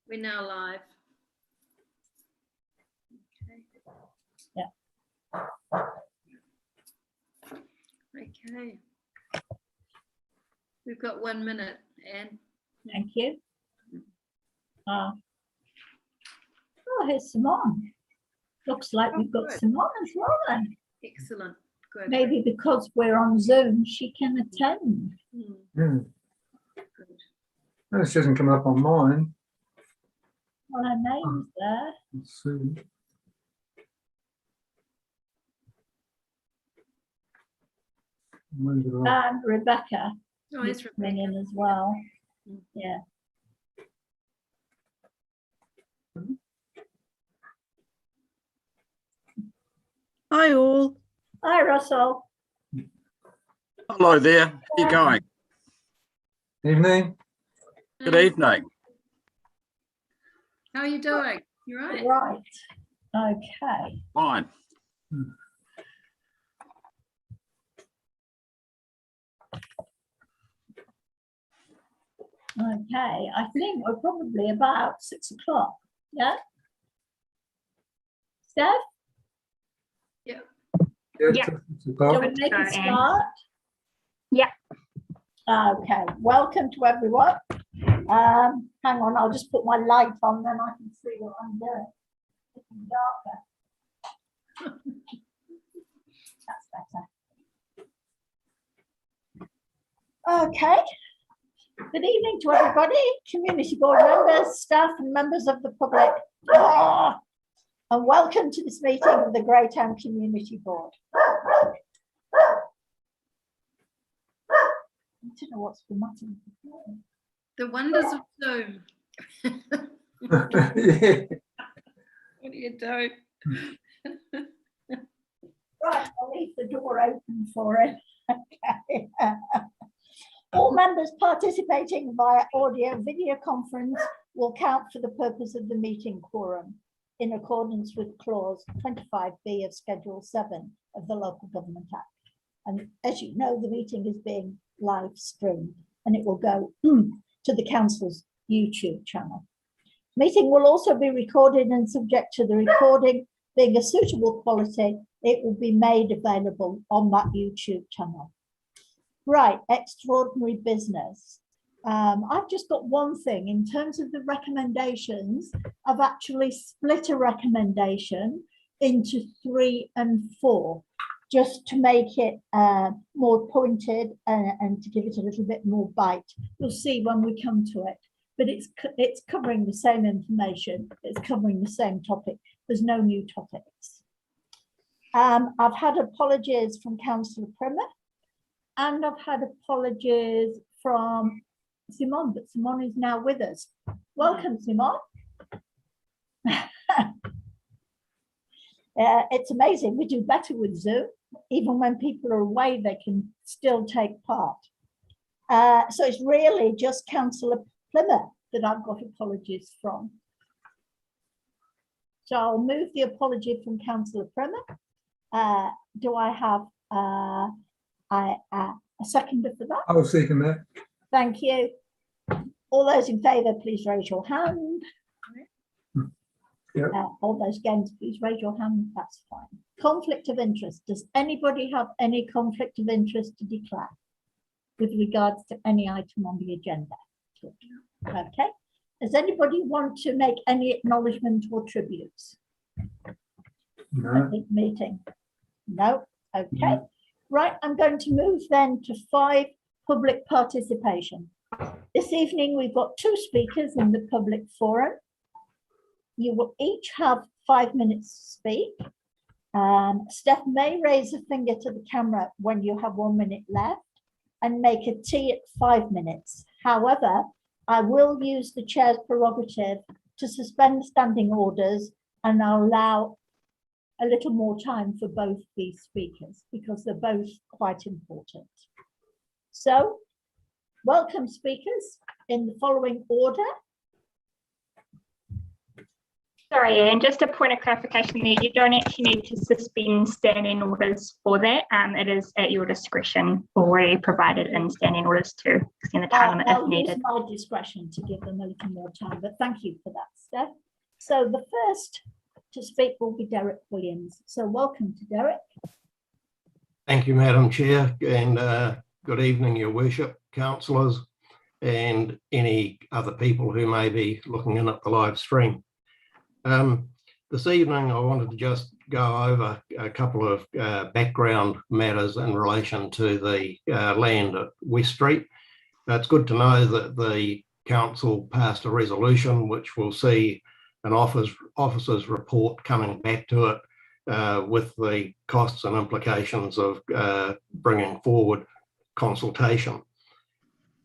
We're now live. Okay. Yeah. Okay. We've got 1 minute, Anne. Thank you. Oh, here's Simone. Looks like we've got good. Simone as well then. Excellent. Good. Maybe because we're on Zoom, she can attend. Good. No, it doesn't come up on mine. Well, her name's there. Let's see. Move it on. And Rebecca Oh, is it's coming Rebecca. in as well. Mm. Yeah. Hi all. Hi, Russell. Hello there. How you going? Evening. Good evening. How are you doing? You right? Right. Okay. Fine. Okay. I think we're probably about 6 o'clock. Yeah. Steph, Yeah. Yeah. do you want to make a start? Yeah. Okay. Welcome to everyone. Hang on, I'll just put my light on, then I can see what I'm doing. It's darker. That's better. Okay. Good evening to everybody, community board members, staff and members of the public. And welcome to this meeting of the Greytown Community Board. I don't know what's the matter with the phone. The wonders of Zoom. Yeah. What do you do? Right, I'll leave the door open for it. Okay. All members participating via audio video conference will count for the purpose of the meeting quorum in accordance with clause 25B of Schedule 7 of the Local Government Act. And as you know, the meeting is being live streamed and it will go to the council's YouTube channel. Meeting will also be recorded, and subject to the recording being a suitable quality, it will be made available on that YouTube channel. Right, extraordinary business. I've just got one thing in terms of the recommendations. I've actually split a recommendation into 3 and 4, just to make it more pointed and to give it a little bit more bite. You'll see when we come to it, but it's covering the same information. It's covering the same topic. There's no new topics. I've had apologies from Councillor Primer, and I've had apologies from Simone, but Simone is now with us. Welcome, Simone. It's amazing. We do better with Zoom. Even when people are away, they can still take part. So it's really just Councillor Plymouth that I've got apologies from. So I'll move the apology from Councillor Plymouth. Do I have a seconder for that? I'll second that. Thank you. All those in favour, please raise your hand. Yep. All those against, please raise your hand. That's fine. Conflict of interest. Does anybody have any conflict of interest to declare with regards to any item on the agenda? Good. Okay. Does anybody want to make any acknowledgement or tributes No. at this meeting? No. Okay. Right. I'm going to move then to 5, public participation. This evening we've got 2 speakers in the public forum. You will each have 5 minutes to speak. Steph may raise a finger to the camera when you have 1 minute left and make a T at 5 minutes. However, I will use the chair's prerogative to suspend standing orders, and I'll allow a little more time for both these speakers because they're both quite important. So, welcome speakers in the following order. Sorry, and just a point of clarification there, you don't actually need to suspend standing orders for that. It is at your discretion, already provided in standing orders to extend the time limit if I'll use needed. my discretion to give them a little more time, but thank you for that, Steph. So the first to speak will be Derek Williams. So welcome to Derek. Thank you, Madam Chair, and good evening, Your Worship, councillors, and any other people who may be looking in at the live stream. This evening, I wanted to just go over a couple of background matters in relation to the land at West Street. It's good to know that the council passed a resolution which will see an officer's report coming back to it with the costs and implications of bringing forward consultation.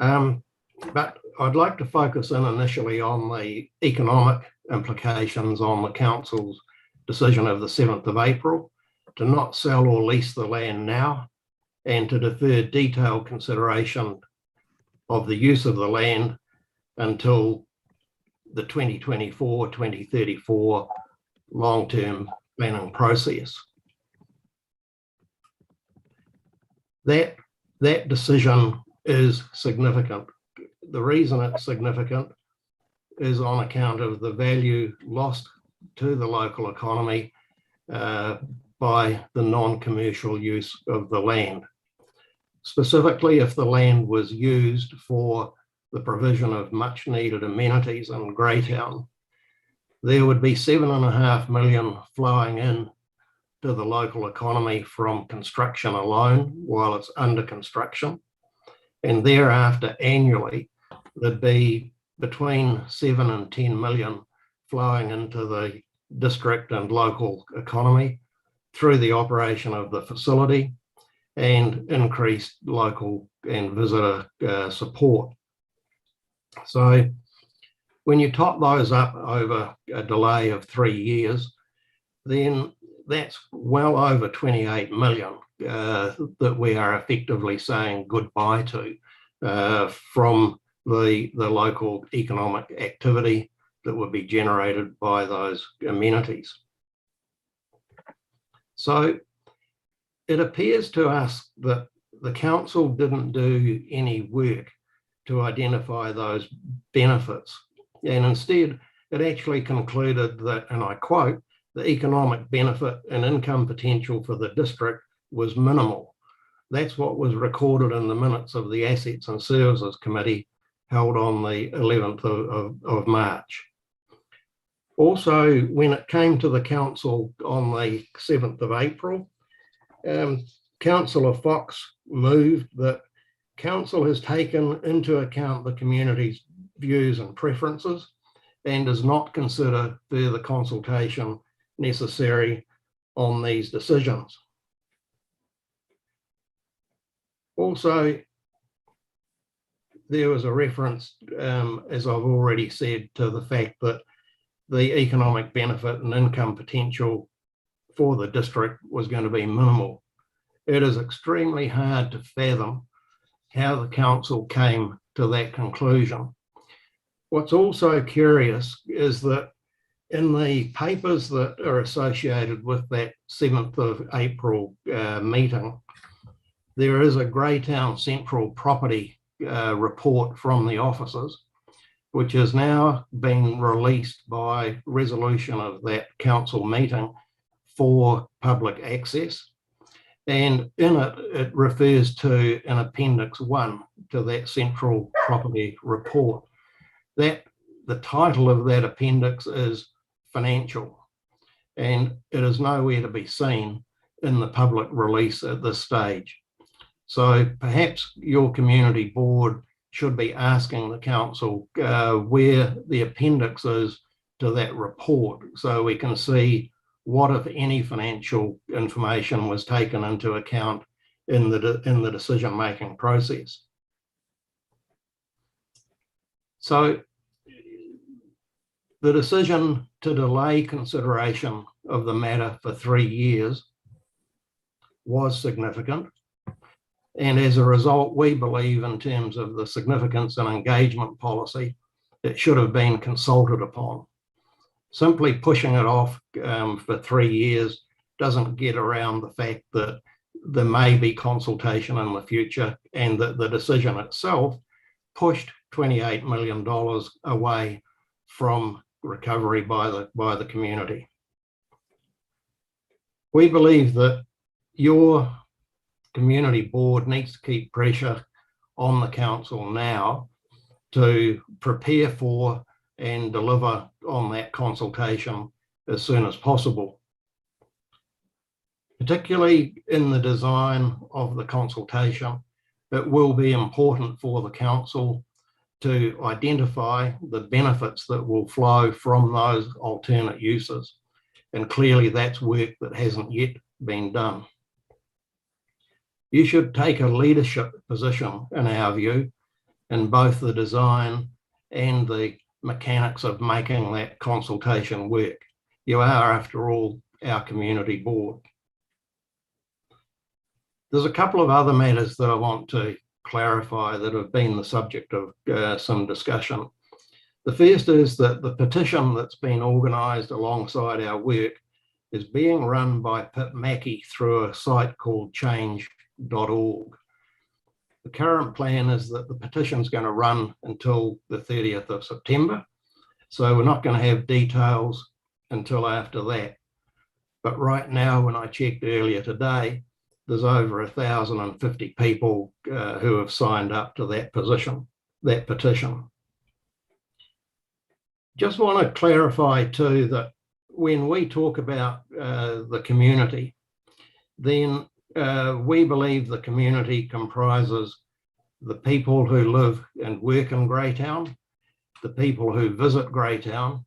But I'd like to focus in initially on the economic implications on the council's decision of the 7th of April to not sell or lease the land now and to defer detailed consideration of the use of the land until the 2024-2034 long-term planning process. That decision is significant. The reason it's significant is on account of the value lost to the local economy by the non-commercial use of the land. Specifically, if the land was used for the provision of much needed amenities in Greytown, there would be $7.5 million flowing in to the local economy from construction alone while it's under construction. And thereafter annually, there'd be between 7 and 10 million flowing into the district and local economy through the operation of the facility and increased local and visitor support. So when you top those up over a delay of 3 years, then that's well over 28 million that we are effectively saying goodbye to from the local economic activity that would be generated by those amenities. So it appears to us that the council didn't do any work to identify those benefits, and instead it actually concluded that, and I quote, the economic benefit and income potential for the district was minimal. That's what was recorded in the minutes of the Assets and Services Committee held on the 11th of March. Also, when it came to the council on the 7th of April, Councillor Fox moved that council has taken into account the community's views and preferences and does not consider further consultation necessary on these decisions. Also, there was a reference, as I've already said, to the fact that the economic benefit and income potential for the district was going to be minimal. It is extremely hard to fathom how the council came to that conclusion. What's also curious is that in the papers that are associated with that 7th of April meeting, there is a Greytown Central property report from the officers, which has now been released by resolution of that council meeting for public access. And in it, it refers to an Appendix 1 to that central property report. The title of that appendix is Financial, and it is nowhere to be seen in the public release at this stage. So perhaps your community board should be asking the council where the appendix is to that report, so we can see what, if any, financial information was taken into account in the decision-making process. So the decision to delay consideration of the matter for 3 years was significant. And as a result, we believe, in terms of the significance and engagement policy, it should have been consulted upon. Simply pushing it off for 3 years doesn't get around the fact that there may be consultation in the future, and that the decision itself pushed $28 million away from recovery by the community. We believe that your community board needs to keep pressure on the council now to prepare for and deliver on that consultation as soon as possible. Particularly in the design of the consultation, it will be important for the council to identify the benefits that will flow from those alternate uses. And clearly that's work that hasn't yet been done. You should take a leadership position, in our view, in both the design and the mechanics of making that consultation work. You are, after all, our community board. There's a couple of other matters that I want to clarify that have been the subject of some discussion. The first is that the petition that's been organised alongside our work is being run by Pip Mackey through a site called change.org. The current plan is that the petition is going to run until the 30th of September. So we're not going to have details until after that. But right now, when I checked earlier today, there's over 1,050 people who have signed up to that petition. Just want to clarify too that when we talk about the community, then we believe the community comprises the people who live and work in Greytown, the people who visit Greytown,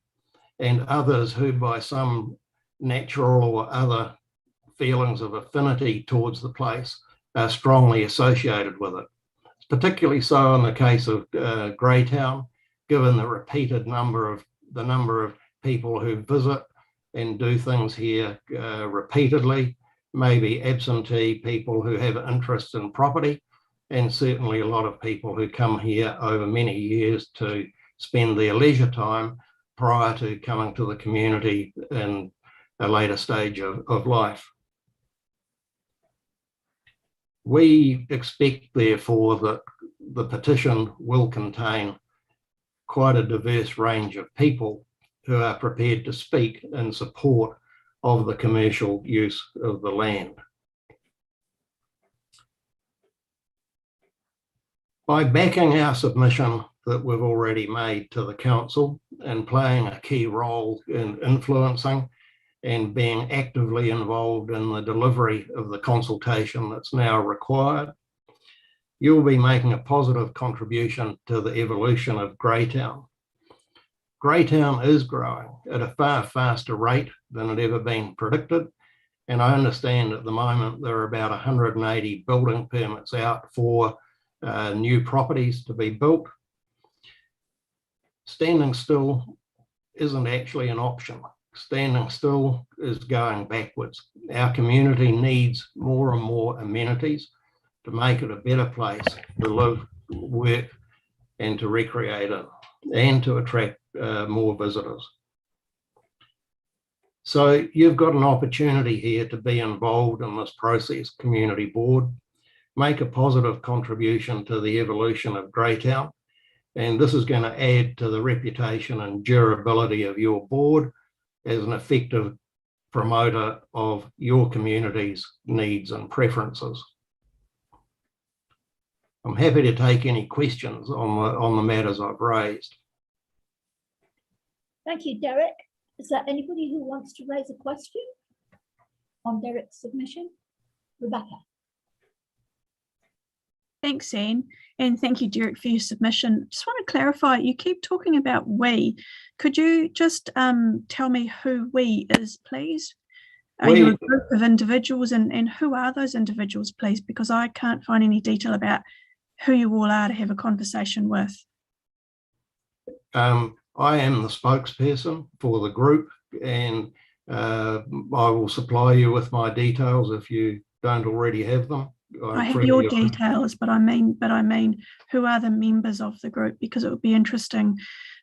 and others who by some natural or other feelings of affinity towards the place are strongly associated with it. It's particularly so in the case of Greytown, given the repeated number of people who visit and do things here repeatedly, maybe absentee people who have interest in property, and certainly a lot of people who come here over many years to spend their leisure time prior to coming to the community in a later stage of life. We expect, therefore, that the petition will contain quite a diverse range of people who are prepared to speak in support of the commercial use of the land. By backing our submission that we've already made to the council and playing a key role in influencing and being actively involved in the delivery of the consultation that's now required, you'll be making a positive contribution to the evolution of Greytown. Greytown is growing at a far faster rate than had ever been predicted, and I understand at the moment there are about 180 building permits out for new properties to be built. Standing still isn't actually an option. Standing still is going backwards. Our community needs more and more amenities to make it a better place to live, work, and to recreate in, and to attract more visitors. So you've got an opportunity here to be involved in this process, community board, make a positive contribution to the evolution of Greytown, and this is going to add to the reputation and durability of your board as an effective promoter of your community's needs and preferences. I'm happy to take any questions on the matters I've raised. Thank you, Derek. Is there anybody who wants to raise a question on Derek's submission? Rebecca. Thanks, Anne, and thank you, Derek, for your submission. Just want to clarify, you keep talking about we. Could you just tell me who we is, please? Are you a group of individuals, and who are those individuals, please? Because I can't find any detail about who you all are to have a conversation with. I am the spokesperson for the group, and I will supply you with my details if you don't already have them. I have your details, but I mean, who are the members of the group? Because it would be interesting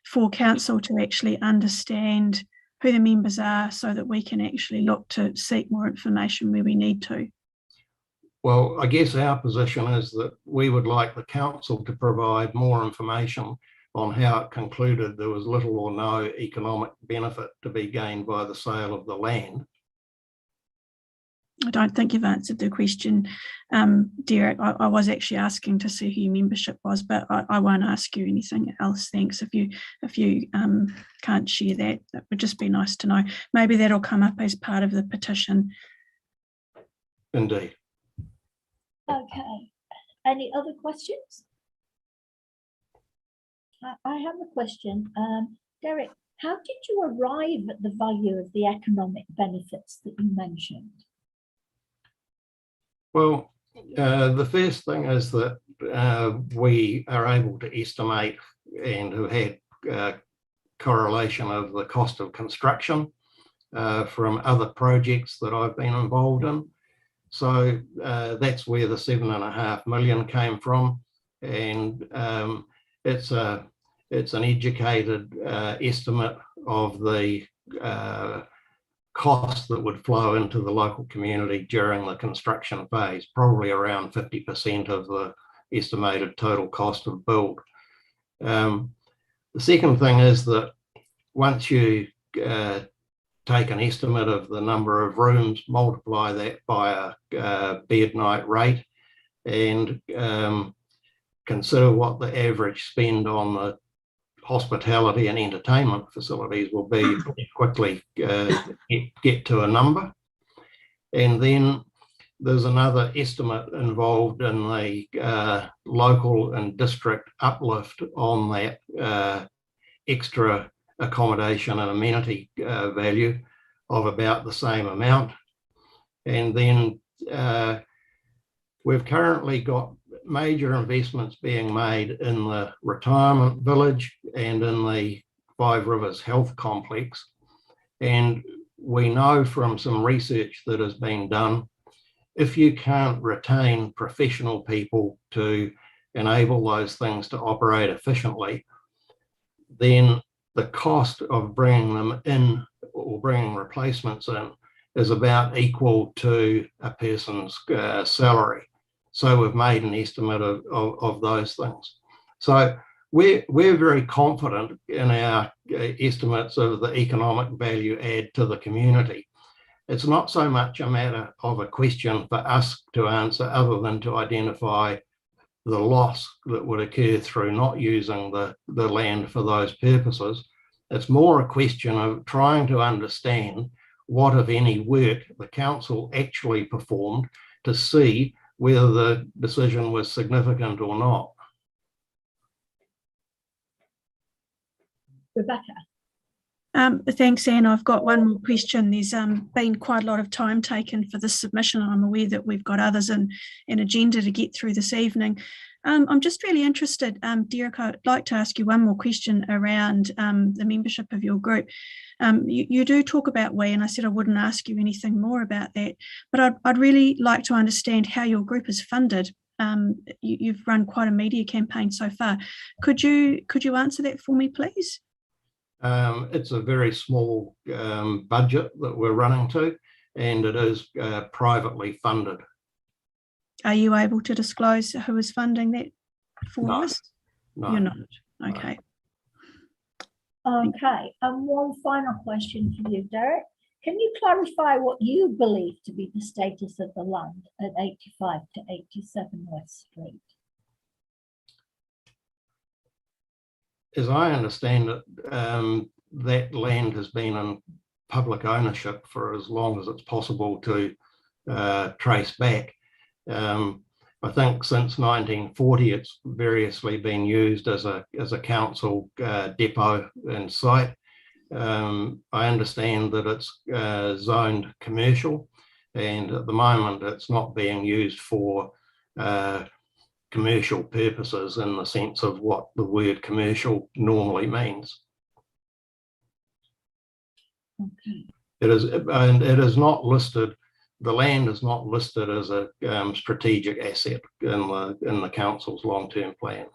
for council to actually understand who the members are so that we can actually look to seek more information where we need to? Well, I guess our position is that we would like the council to provide more information on how it concluded there was little or no economic benefit to be gained by the sale of the land. I don't think you've answered the question, Derek. I was actually asking to see who your membership was, but I won't ask you anything else. Thanks. If you can't share that, that would just be nice to know. Maybe that'll come up as part of the petition. Indeed. Okay. Any other questions? I have a question. Derek, how did you arrive at the value of the economic benefits that you mentioned? Well, the first thing is that we are able to estimate and have had correlation of the cost of construction from other projects that I've been involved in. So that's where the 7.5 million came from. And it's an educated estimate of the cost that would flow into the local community during the construction phase, probably around 50% of the estimated total cost of build. The second thing is that once you take an estimate of the number of rooms, multiply that by a bed night rate, and consider what the average spend on the hospitality and entertainment facilities will be, pretty quickly get to a number. And then there's another estimate involved in the local and district uplift on that extra accommodation and amenity value of about the same amount. And then we've currently got major investments being made in the retirement village and in the Five Rivers Health Complex. And we know from some research that has been done, if you can't retain professional people to enable those things to operate efficiently, then the cost of bringing them in or bringing replacements in is about equal to a person's salary. So we've made an estimate of those things. So we're very confident in our estimates of the economic value add to the community. It's not so much a matter of a question for us to answer other than to identify the loss that would occur through not using the land for those purposes. It's more a question of trying to understand what, if any, work the council actually performed to see whether the decision was significant or not. Rebecca. Thanks, Anne. I've got one more question. There's been quite a lot of time taken for this submission. I'm aware that we've got others in an agenda to get through this evening. I'm just really interested, Derek, I'd like to ask you one more question around the membership of your group. You do talk about we, and I said I wouldn't ask you anything more about that, but I'd really like to understand how your group is funded. You've run quite a media campaign so far. Could you answer that for me, please? It's a very small budget that we're running to, and it is privately funded. Are you able to disclose who is funding that for us? No. You're not. Okay. Okay, and one final question for you, Derek. Can you clarify what you believe to be the status of the land at 85 to 87 West Street? As I understand it, that land has been in public ownership for as long as it's possible to trace back. I think since 1940, it's variously been used as a council depot and site. I understand that it's zoned commercial, and at the moment it's not being used for commercial purposes in the sense of what the word commercial normally means. Okay. It is not listed. The land is not listed as a strategic asset in the council's long-term plan.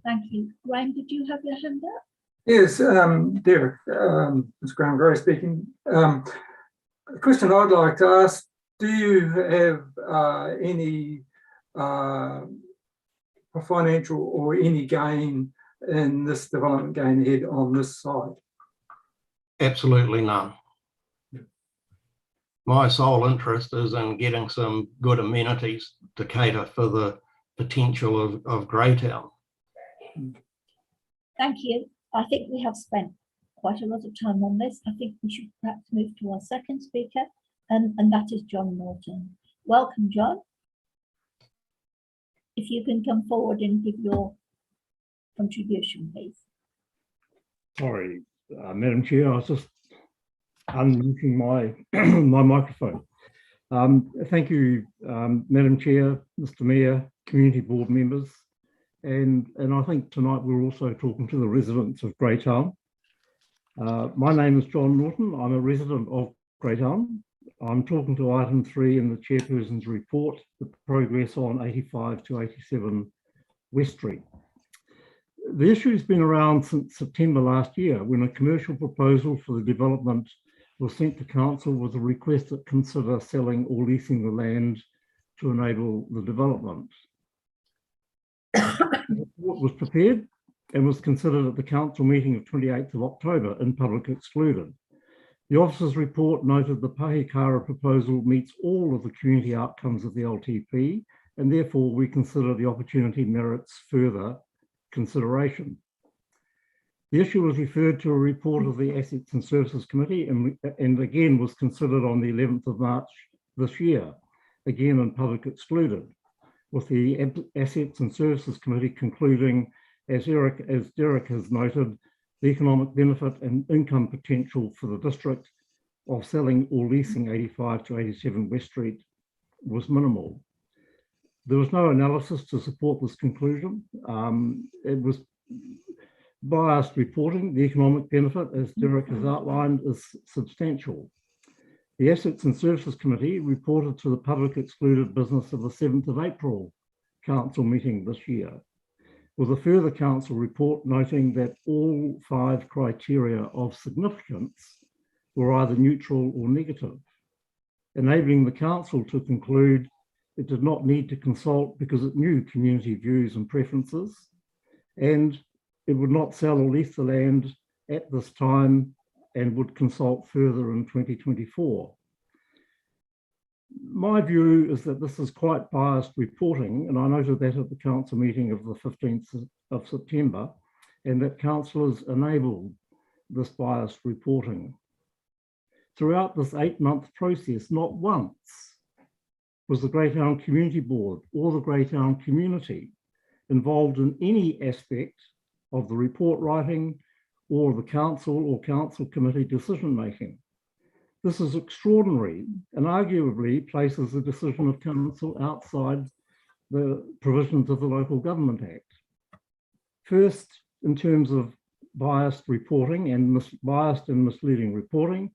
Thank you. Graham, did you have your hand up? Yes, Derek, it's Graham Gray speaking. A question I'd like to ask, do you have any financial or any gain in this development going ahead on this site? Absolutely none. My sole interest is in getting some good amenities to cater for the potential of Greytown. Thank you. I think we have spent quite a lot of time on this. I think we should perhaps move to our second speaker, and that is John Norton. Welcome, John. If you can come forward and give your contribution, please. Sorry, Madam Chair, I was just unmuting my my microphone. Thank you, Madam Chair, Mr. Mayor, community board members, and I think tonight we're also talking to the residents of Greytown. My name is John Norton. I'm a resident of Greytown. I'm talking to item 3 in the Chairperson's report, the progress on 85 to 87 West Street. The issue has been around since September last year, when a commercial proposal for the development was sent to council with a request that consider selling or leasing the land to enable the development. The report was prepared and was considered at the council meeting of 28th of October in public excluded. The officer's report noted the Pahikara proposal meets all of the community outcomes of the LTP, and therefore we consider the opportunity merits further consideration. The issue was referred to a report of the Assets and Services Committee and again was considered on the 11th of March this year, again in public excluded, with the Assets and Services Committee concluding, as Derek has noted, the economic benefit and income potential for the district of selling or leasing 85 to 87 West Street was minimal. There was no analysis to support this conclusion. It was biased reporting. The economic benefit, as Derek has outlined, is substantial. The Assets and Services Committee reported to the public excluded business of the 7th of April council meeting this year, with a further council report noting that all 5 criteria of significance were either neutral or negative, enabling the council to conclude it did not need to consult because it knew community views and preferences, and it would not sell or lease the land at this time and would consult further in 2024. My view is that this is quite biased reporting, and I noted that at the council meeting of the 15th of September, and that councillors enabled this biased reporting. Throughout this 8-month process, not once was the Greytown Community Board or the Greytown community involved in any aspect of the report writing or the council or council committee decision making. This is extraordinary and arguably places the decision of council outside the provisions of the Local Government Act. First, in terms of biased reporting and biased and misleading reporting,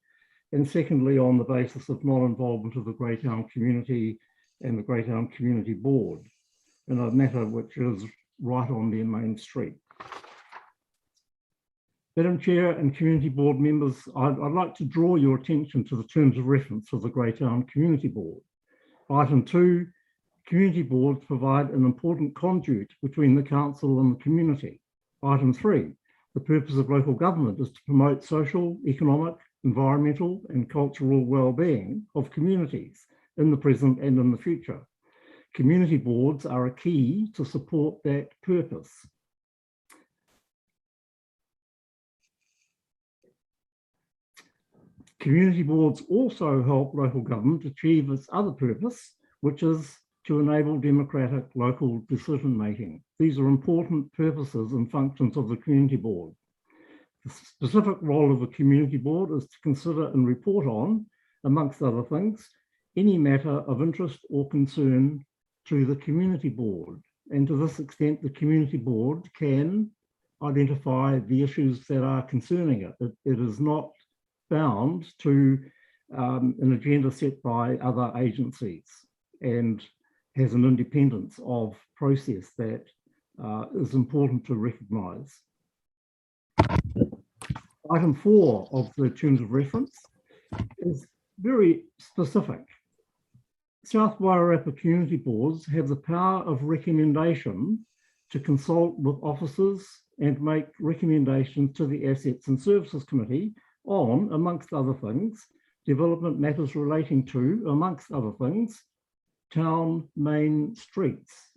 and secondly, on the basis of non-involvement of the Greytown community and the Greytown Community Board in a matter which is right on their main street. Madam Chair and Community Board members, I'd like to draw your attention to the terms of reference of the Greytown Community Board. Item 2, community boards provide an important conduit between the council and the community. Item 3, the purpose of local government is to promote social, economic, environmental and cultural well-being of communities in the present and in the future. Community boards are a key to support that purpose. Community boards also help local government achieve its other purpose, which is to enable democratic local decision making. These are important purposes and functions of the community board. The specific role of a community board is to consider and report on, amongst other things, any matter of interest or concern to the community board. And to this extent, the community board can identify the issues that are concerning it. It is not bound to an agenda set by other agencies and has an independence of process that is important to recognise. Item 4 of the terms of reference is very specific. South Wairarapa community boards have the power of recommendation to consult with officers and make recommendations to the Assets and Services Committee on, amongst other things, development matters relating to, amongst other things, town main streets.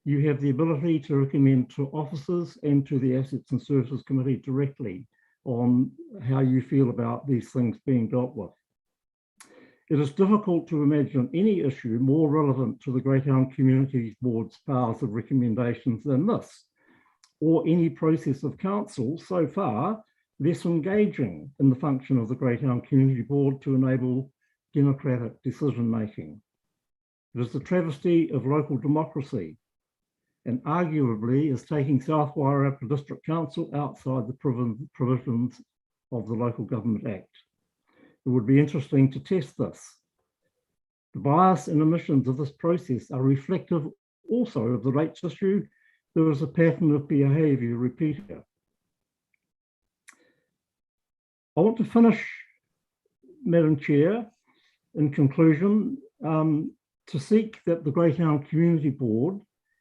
You have the ability to recommend to officers and to the Assets and Services Committee directly on how you feel about these things being dealt with. It is difficult to imagine any issue more relevant to the Greytown Community Board's powers of recommendations than this, or any process of council so far less engaging in the function of the Greytown Community Board to enable democratic decision-making. It is the travesty of local democracy and arguably is taking South Wairarapa District Council outside the provisions of the Local Government Act. It would be interesting to test this. The bias and omissions of this process are reflective also of the rates issue. There is a pattern of behaviour repeated. I want to finish, Madam Chair, in conclusion, to seek that the Greytown Community Board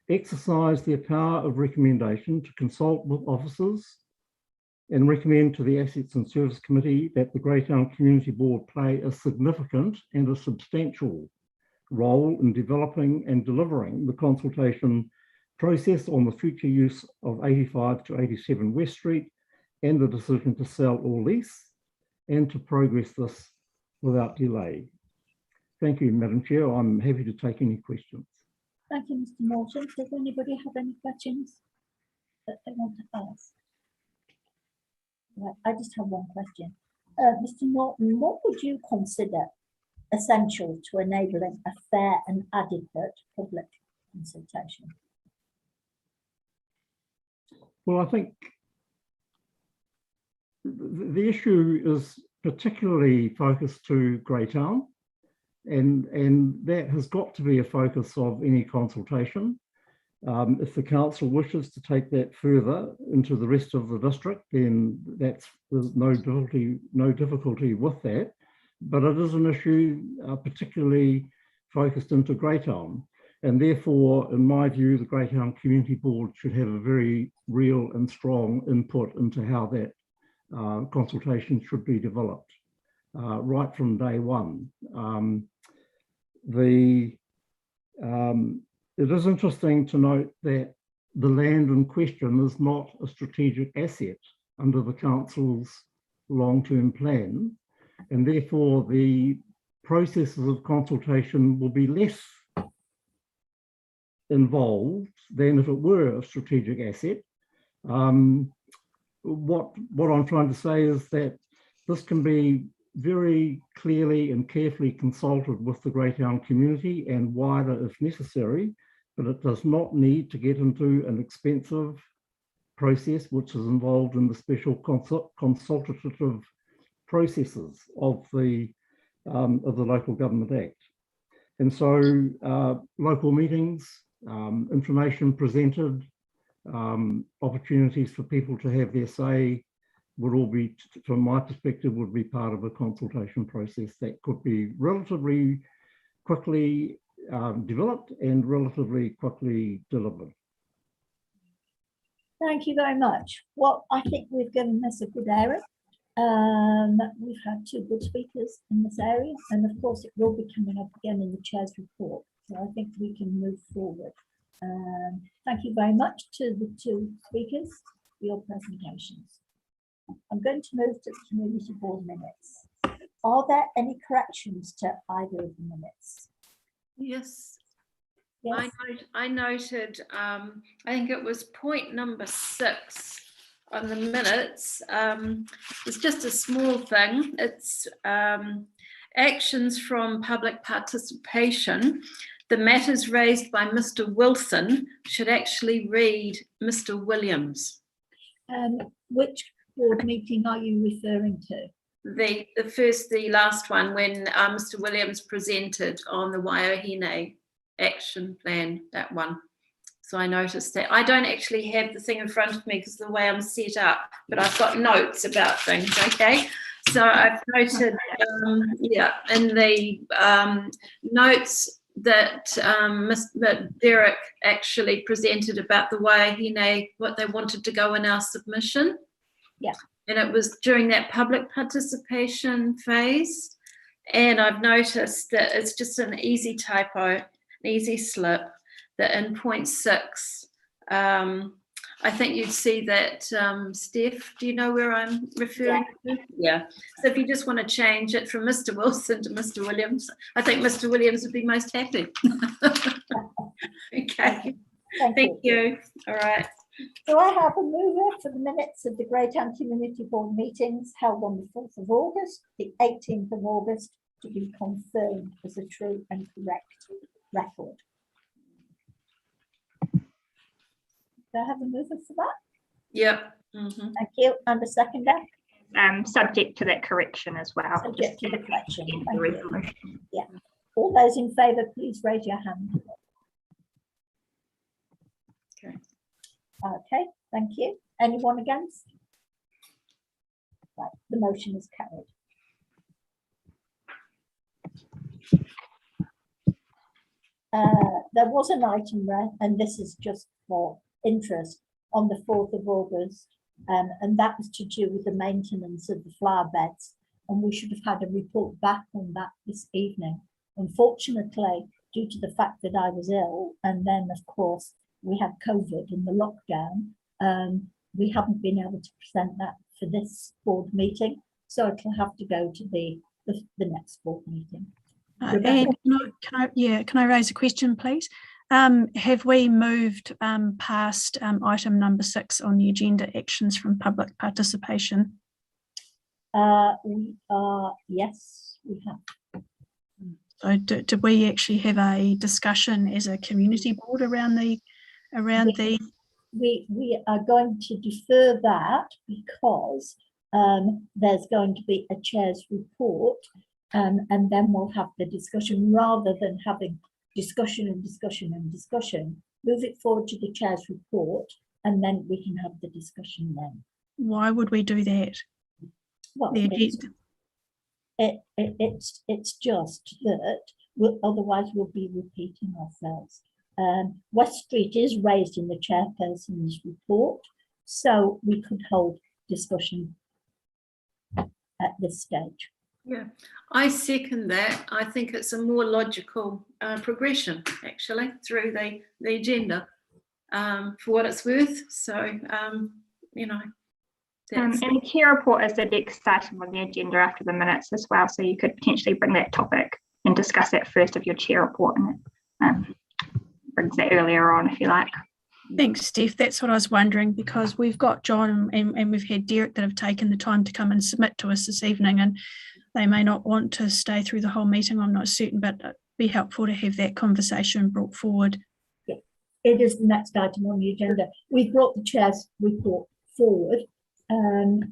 exercise their power of recommendation to consult with officers and recommend to the Assets and Services Committee that the Greytown Community Board play a significant and a substantial role in developing and delivering the consultation process on the future use of 85 to 87 West Street and the decision to sell or lease, and to progress this without delay. Thank you, Madam Chair. I'm happy to take any questions. Thank you, Mr. Norton. Does anybody have any questions that they want to ask? Right, I just have one question. Mr. Norton, what would you consider essential to enabling a fair and adequate public consultation? Well, I think the issue is particularly focused to Greytown, and that has got to be a focus of any consultation. If the council wishes to take that further into the rest of the district, then there's no difficulty with that. But it is an issue particularly focused into Greytown, and therefore, in my view, the Greytown Community Board should have a very real and strong input into how that consultation should be developed right from day one. It is interesting to note that the land in question is not a strategic asset under the council's long-term plan, and therefore the processes of consultation will be less involved than if it were a strategic asset. What I'm trying to say is that this can be very clearly and carefully consulted with the Greytown community and wider if necessary, but it does not need to get into an expensive process which is involved in the special consultative processes of the Local Government Act. And so local meetings, information presented, opportunities for people to have their say would all be, from my perspective, would be part of a consultation process that could be relatively quickly developed and relatively quickly delivered. Thank you very much. Well, I think we've given this a good area. We've had two good speakers in this area, and of course it will be coming up again in the chair's report. So I think we can move forward. Thank you very much to the two speakers for your presentations. I'm going to move to the community board minutes. Are there any corrections to either of the minutes? Yes. Yes. I noted, I think it was point number 6 on the minutes. It's just a small thing. It's actions from public participation. The matters raised by Mr. Wilson should actually read Mr. Williams. Which board meeting are you referring to? The last one when Mr. Williams presented on the Wahine action plan, that one. So I noticed that. I don't actually have the thing in front of me because of the way I'm set up, but I've got notes about things, okay? So I've noted, in the notes that that Derek actually presented about the Wahine, what they wanted to go in our submission. Yeah. And it was during that public participation phase. And I've noticed that it's just an easy typo, an easy slip, that in point 6, I think you'd see that, Steph, do you know where I'm referring to? Yeah. So if you just want to change it from Mr. Wilson to Mr. Williams, I think Mr. Williams would be most happy. Okay. Thank you. All right. So I have a mover for the minutes of the Greytown Community Board meetings held on the 4th of August, the 18th of August, to be confirmed as a true and correct record. Do I have a mover for that? Yep. Mm-hmm. Thank you. And a seconder? Subject to that correction as well. Subject to the correction. In the Thank you. resolution. Yeah. All those in favour, please raise your hand. Okay. Okay, thank you. Anyone against? Right, the motion is carried. There was an item there, and this is just for interest, on the 4th of August, and that was to do with the maintenance of the flower beds, and we should have had a report back on that this evening. Unfortunately, due to the fact that I was ill, and then of course we had COVID and the lockdown, we haven't been able to present that for this board meeting, so it'll have to go to the next board meeting. And can I raise a question, please? Have we moved past item number 6 on the agenda, actions from public participation? We are, yes, we have. So did we actually have a discussion as a community board around the We are going to defer that because there's going to be a chair's report, and then we'll have the discussion rather than having discussion and discussion and discussion. Move it forward to the chair's report, and then we can have the discussion then. Why would we do that? Well, The it's just that otherwise we'll be repeating ourselves. West Street is raised in the chairperson's report, so we could hold discussion at this stage. Yeah, I second that. I think it's a more logical progression, actually, through the agenda, for what it's worth. So, you know. And the chair report is the next item on the agenda after the minutes as well. So you could potentially bring that topic and discuss that first of your chair report, and it brings that earlier on if you like. Thanks, Steph. That's what I was wondering, because we've got John and we've had Derek that have taken the time to come and submit to us this evening, and they may not want to stay through the whole meeting, I'm not certain, but it'd be helpful to have that conversation brought forward. Yeah, it is the next item on the agenda. We brought the chair's report forward, and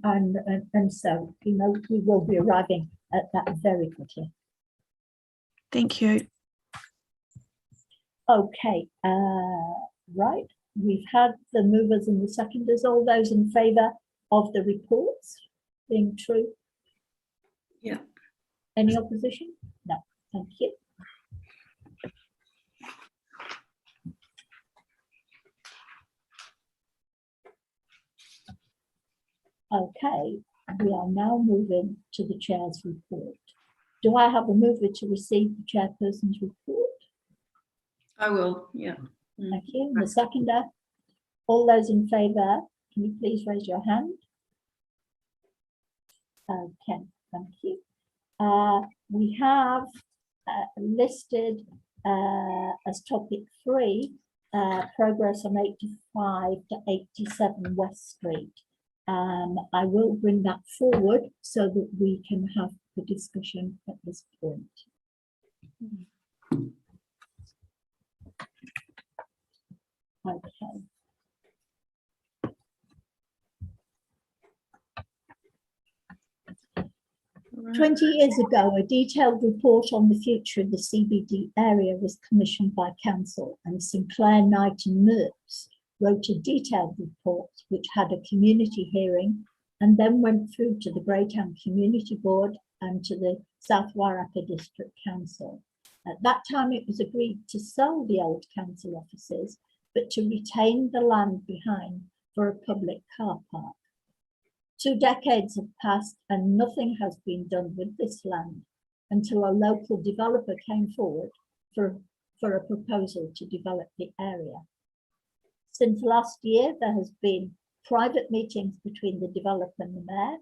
so, you know, we will be arriving at that very quickly. Thank you. Okay, right. We've had the movers and the seconders. All those in favour of the reports being true? Yeah. Any opposition? No, thank you. Okay, we are now moving to the chair's report. Do I have a mover to receive the chairperson's report? I will, yeah. Thank you. And the seconder? All those in favour, can you please raise your hand? Okay, thank you. We have listed as topic 3, progress on 85 to 87 West Street. I will bring that forward so that we can have the discussion at this point. Okay. 20 years ago, a detailed report on the future of the CBD area was commissioned by Council, and Sinclair, Knight and Mertz wrote a detailed report which had a community hearing and then went through to the Greytown Community Board and to the South Wairarapa District Council. At that time, it was agreed to sell the old council offices, but to retain the land behind for a public car park. 2 decades have passed and nothing has been done with this land until a local developer came forward for a proposal to develop the area. Since last year, there has been private meetings between the developer and the mayor,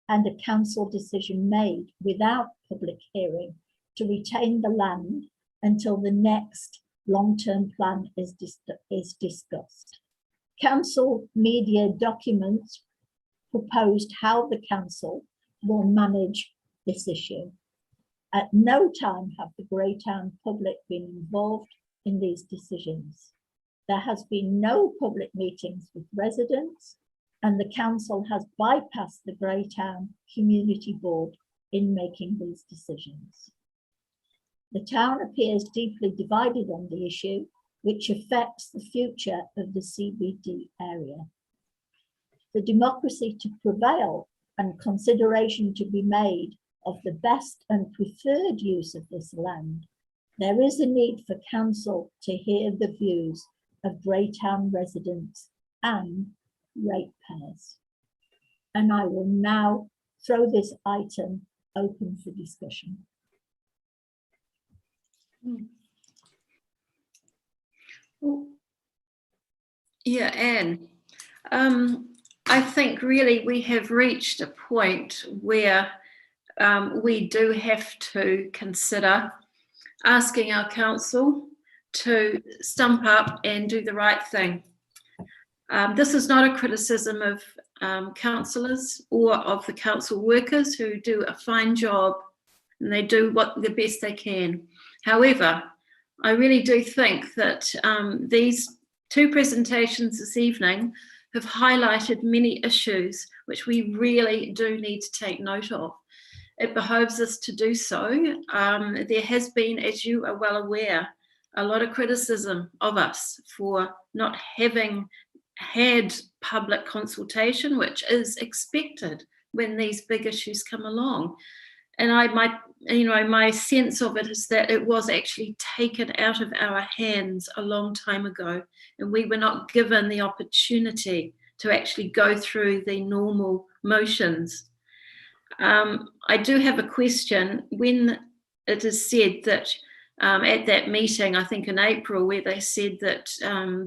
and a council decision made without public hearing to retain the land until the next long-term plan is discussed. Council media documents proposed how the council will manage this issue. At no time have the Greytown public been involved in these decisions. There has been no public meetings with residents, and the council has bypassed the Greytown Community Board in making these decisions. The town appears deeply divided on the issue, which affects the future of the CBD area. For democracy to prevail and consideration to be made of the best and preferred use of this land, there is a need for council to hear the views of Greytown residents and ratepayers. And I will now throw this item open for discussion. Yeah, Anne, I think really we have reached a point where we do have to consider asking our council to stump up and do the right thing. This is not a criticism of councillors or of the council workers who do a fine job and they do the best they can. However, I really do think that these 2 presentations this evening have highlighted many issues which we really do need to take note of. It behoves us to do so. There has been, as you are well aware, a lot of criticism of us for not having had public consultation, which is expected when these big issues come along. And my sense of it is that it was actually taken out of our hands a long time ago, and we were not given the opportunity to actually go through the normal motions. I do have a question. When it is said that at that meeting, I think in April, where they said that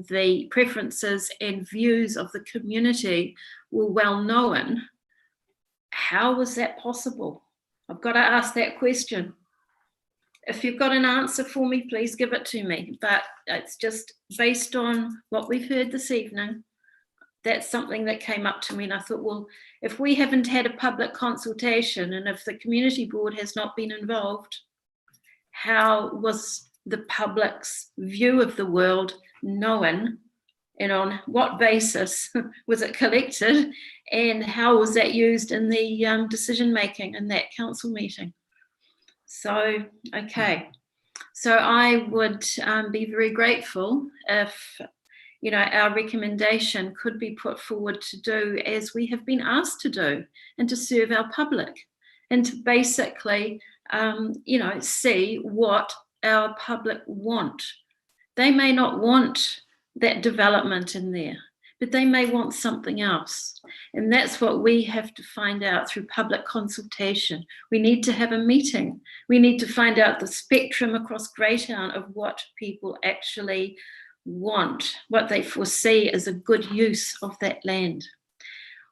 the preferences and views of the community were well known, how was that possible? I've got to ask that question. If you've got an answer for me, please give it to me. But it's just based on what we've heard this evening. That's something that came up to me, and I thought, well, if we haven't had a public consultation and if the community board has not been involved, how was the public's view of the world known, and on what basis was it collected, and how was that used in the decision making in that council meeting? So, okay. So I would be very grateful if, our recommendation could be put forward to do as we have been asked to do, and to serve our public, and to basically, see what our public want. They may not want that development in there, but they may want something else. And that's what we have to find out through public consultation. We need to have a meeting. We need to find out the spectrum across Greytown of what people actually want, what they foresee as a good use of that land.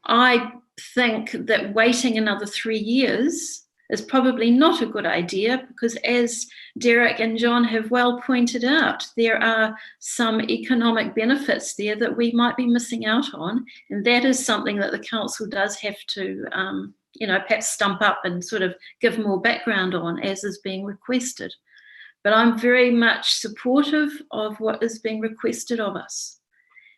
I think that waiting another 3 years is probably not a good idea, because as Derek and John have well pointed out, there are some economic benefits there that we might be missing out on, and that is something that the council does have to, perhaps stump up and sort of give more background on, as is being requested. But I'm very much supportive of what is being requested of us,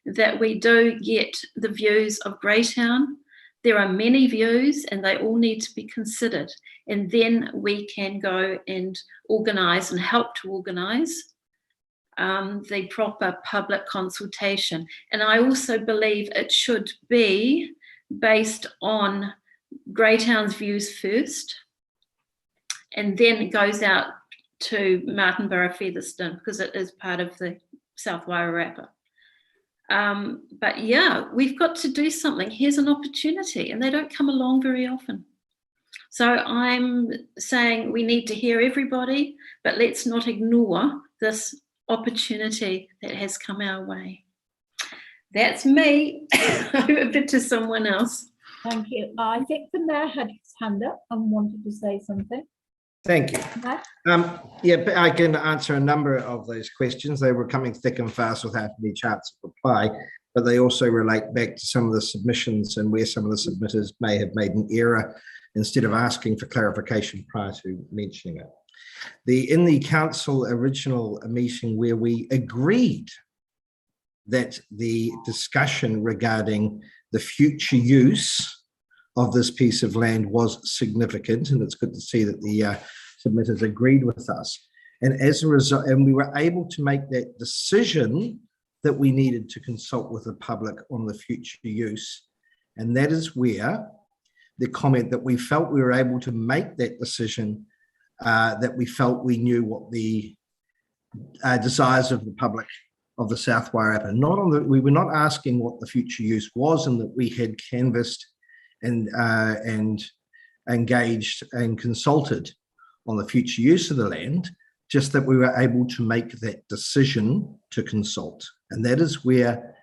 that we do get the views of Greytown, There are many views and they all need to be considered. And then we can go and organise and help to organise the proper public consultation. And I also believe it should be based on Greytown's views first, and then it goes out to Martinborough Featherston because it is part of the South Wairarapa. But yeah, we've got to do something. Here's an opportunity, and they don't come along very often. So I'm saying we need to hear everybody, but let's not ignore this opportunity that has come our way. That's me. Over to someone else. Thank you. I think the mayor had his hand up and wanted to say something. Thank you. Matt? Yeah, but I can answer a number of those questions. They were coming thick and fast without any chance of reply, but they also relate back to some of the submissions and where some of the submitters may have made an error instead of asking for clarification prior to mentioning it. In the council original meeting where we agreed that the discussion regarding the future use of this piece of land was significant, and it's good to see that the submitters agreed with us. And as a result, and we were able to make that decision that we needed to consult with the public on the future use. And that is where the comment that we felt we were able to make that decision, that we felt we knew what the desires of the public of the South Wairarapa. We were not asking what the future use was, and that we had canvassed and engaged and consulted on the future use of the land, just that we were able to make that decision to consult. And that is where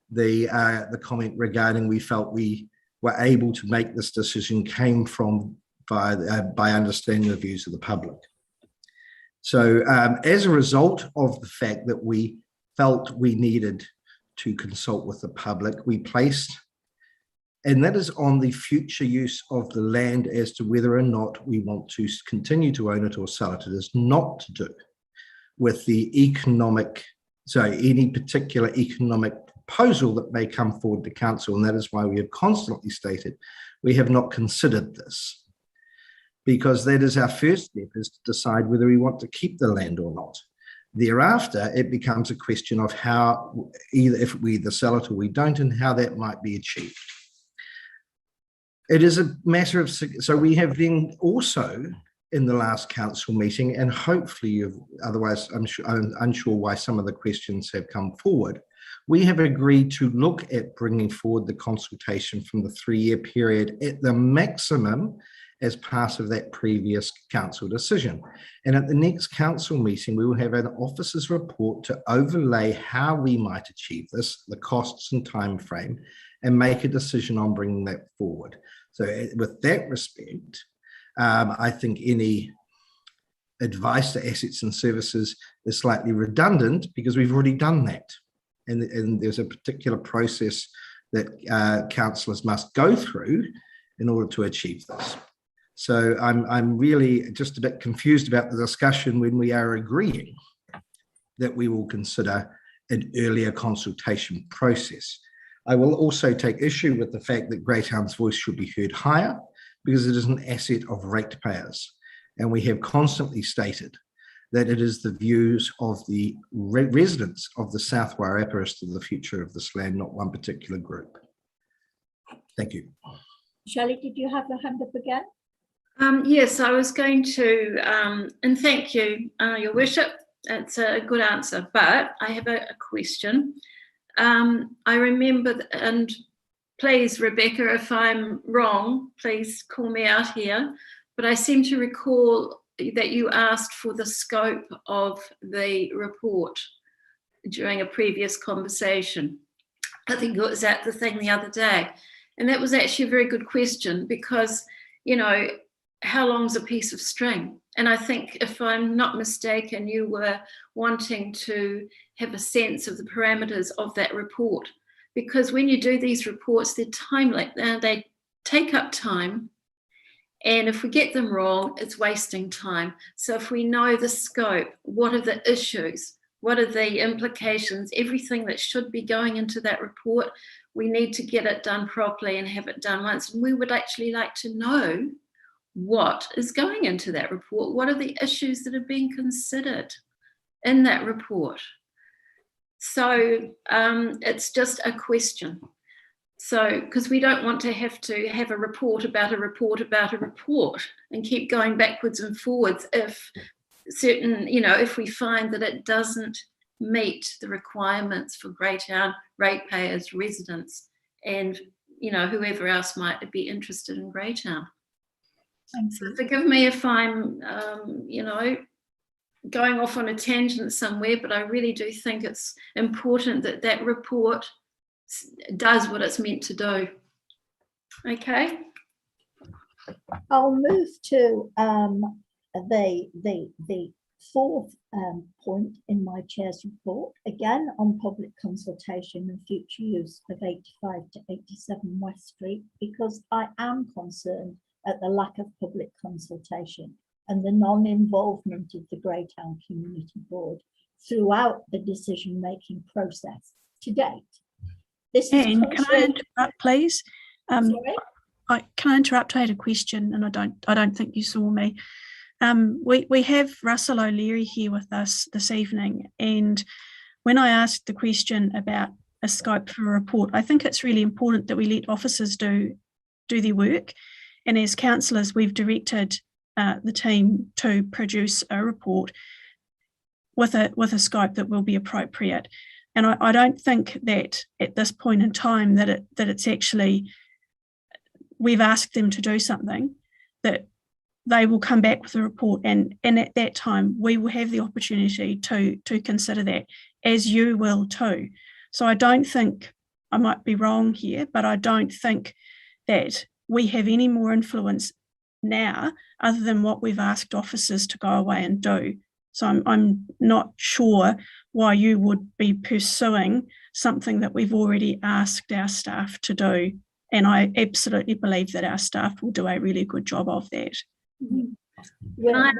the comment regarding we felt we were able to make this decision came from by understanding the views of the public. So as a result of the fact that we felt we needed to consult with the public, we placed, and that is on the future use of the land as to whether or not we want to continue to own it or sell it. It is not to do with the any particular economic proposal that may come forward to council. And that is why we have constantly stated we have not considered this, because that is our first step, is to decide whether we want to keep the land or not. Thereafter, it becomes a question of how, either if we either sell it or we don't, and how that might be achieved. It is a matter of, so we have then also in the last council meeting, and hopefully you've, otherwise I'm unsure why some of the questions have come forward, we have agreed to look at bringing forward the consultation from the 3-year period at the maximum as part of that previous council decision. And at the next council meeting, we will have an officer's report to overlay how we might achieve this, the costs and time frame, and make a decision on bringing that forward. So with that respect, I think any advice to assets and services is slightly redundant because we've already done that. And there's a particular process that councillors must go through in order to achieve this. So I'm really just a bit confused about the discussion when we are agreeing that we will consider an earlier consultation process. I will also take issue with the fact that Greytown's voice should be heard higher because it is an asset of ratepayers. And we have constantly stated that it is the views of the residents of the South Wairarapa as to the future of this land, not one particular group. Thank you. Shelley, did you have your hand up again? Yes, I was going to, and thank you, Your Worship. It's a good answer, but I have a question. I remember, and please, Rebecca, if I'm wrong, please call me out here, but I seem to recall that you asked for the scope of the report during a previous conversation. I think it was at the thing the other day. And that was actually a very good question because, you know, how long's a piece of string? And I think, if I'm not mistaken, you were wanting to have a sense of the parameters of that report, because when you do these reports, they're timely, they take up time. And if we get them wrong, it's wasting time. So if we know the scope, what are the issues? What are the implications? Everything that should be going into that report, we need to get it done properly and have it done once. And we would actually like to know what is going into that report. What are the issues that are being considered in that report? So it's just a question. So, because we don't want to have a report about a report about a report and keep going backwards and forwards if certain, if we find that it doesn't meet the requirements for Greytown ratepayers, residents, and whoever else might be interested in Greytown. So forgive me if I'm, going off on a tangent somewhere, but I really do think it's important that that report does what it's meant to do. Okay. I'll move to the fourth point in my chair's report, again on public consultation and future use of 85 to 87 West Street, because I am concerned at the lack of public consultation and the non-involvement of the Greytown Community Board throughout the decision-making process to date. This Can I interrupt, please? Sorry? Can I interrupt? I had a question, and I don't think you saw me. We have Russell O'Leary here with us this evening, and when I asked the question about a scope for a report, I think it's really important that we let officers do their work, and as councillors, we've directed the team to produce a report with a scope that will be appropriate. And I don't think that at this point in time that it's actually, we've asked them to do something, that they will come back with a report, and at that time we will have the opportunity to consider that, as you will too. So I don't think, I might be wrong here, but I don't think that we have any more influence now other than what we've asked officers to go away and do. So I'm not sure why you would be pursuing something that we've already asked our staff to do. And I absolutely believe that our staff will do a really good job of that. We're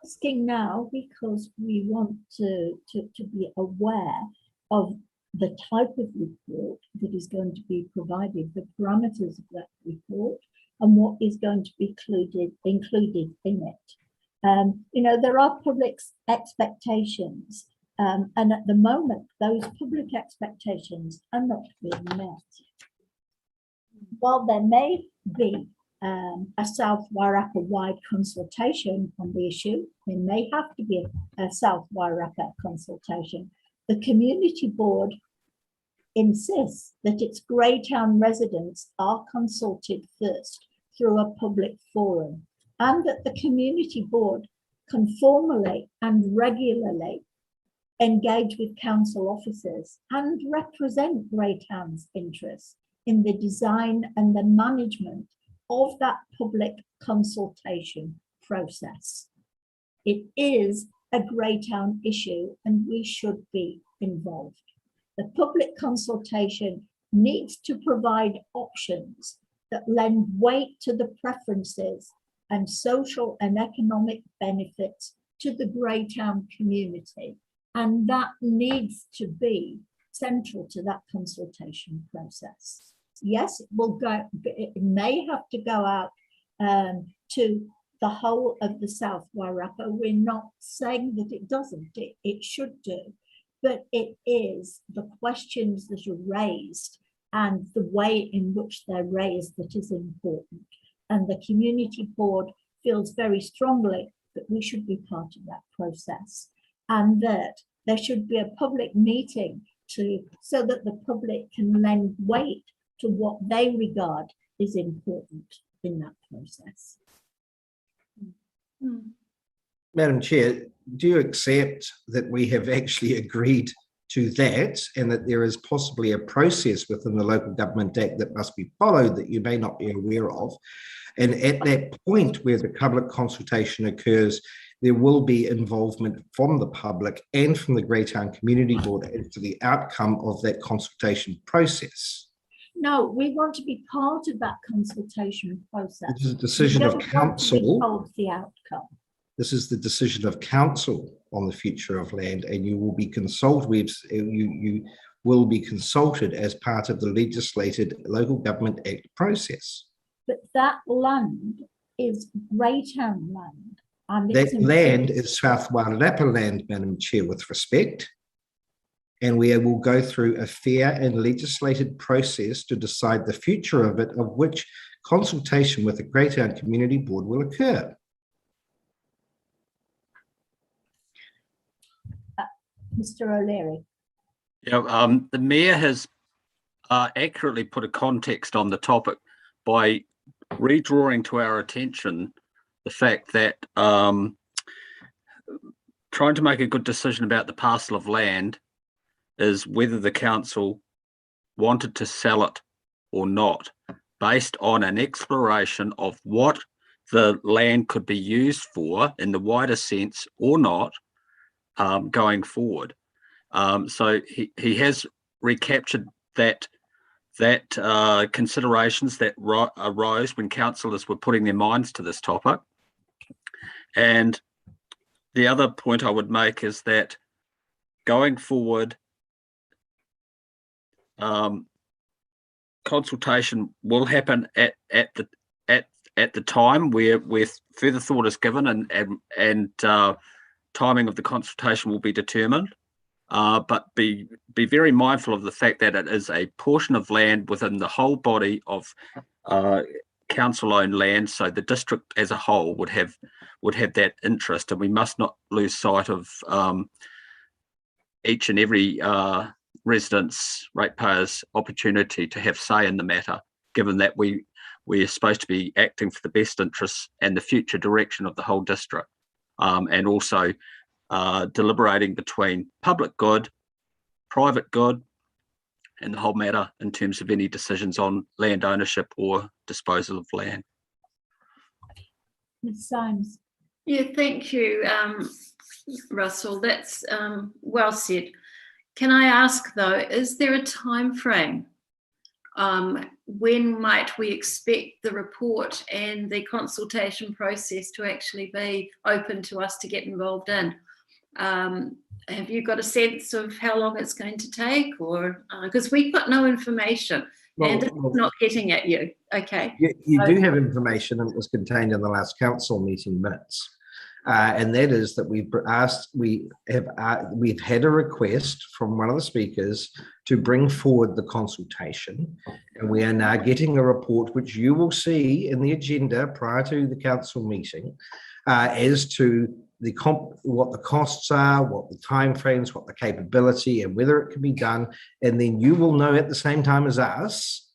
asking now because we want to be aware of the type of report that is going to be provided, the parameters of that report, and what is going to be included in it. There are public expectations, and at the moment, those public expectations are not being met. While there may be a South Wairarapa-wide consultation on the issue, there may have to be a South Wairarapa consultation. The community board insists that its Greytown residents are consulted first through a public forum, and that the community board can formally and regularly engage with council officers and represent Greytown's interests in the design and the management of that public consultation process. It is a Greytown issue and we should be involved. The public consultation needs to provide options that lend weight to the preferences and social and economic benefits to the Greytown community. And that needs to be central to that consultation process. Yes, it may have to go out to the whole of the South Wairarapa. We're not saying that it doesn't, it should do, but it is the questions that are raised and the way in which they're raised that is important. And the community board feels very strongly that we should be part of that process, and that there should be a public meeting so that the public can lend weight to what they regard is important in that process. Madam Chair, do you accept that we have actually agreed to that, and that there is possibly a process within the Local Government Act that must be followed that you may not be aware of? And at that point where the public consultation occurs, there will be involvement from the public and from the Greytown Community Board as to the outcome of that consultation process. No, we want to be part of that consultation process. This is a decision of council. Of the outcome. This is the decision of council on the future of land, and you will be consulted. will be consulted as part of the legislated Local Government Act process. But that land is Greytown land. And it's That land is South Wairarapa land, Madam Chair, with respect. And we will go through a fair and legislated process to decide the future of it, of which consultation with the Greytown Community Board will occur. Mr. O'Leary. Yeah, the Mayor has accurately put a context on the topic by redrawing to our attention the fact that trying to make a good decision about the parcel of land is whether the council wanted to sell it or not, based on an exploration of what the land could be used for in the wider sense or not going forward. So he has recaptured that considerations that arose when councillors were putting their minds to this topic. And the other point I would make is that going forward, consultation will happen at the time where further thought is given and timing of the consultation will be determined. But be very mindful of the fact that it is a portion of land within the whole body of council-owned land, so the district as a whole would have that interest, and we must not lose sight of each and every residents, ratepayers' opportunity to have say in the matter, given that we are supposed to be acting for the best interests and the future direction of the whole district, and also deliberating between public good, private good, and the whole matter in terms of any decisions on land ownership or disposal of land. Ms. Symes. Yeah, thank you, Russell. That's well said. Can I ask though, is there a time frame? When might we expect the report and the consultation process to actually be open to us to get involved in? Have you got a sense of how long it's going to take, or because we've got no information and it's not getting at you? Okay. You do have information, and it was contained in the last council meeting minutes. And that is that we've had a request from one of the speakers to bring forward the consultation, and we are now getting a report which you will see in the agenda prior to the council meeting as to what the costs are, what the timeframes, what the capability, and whether it can be done. And then you will know at the same time as us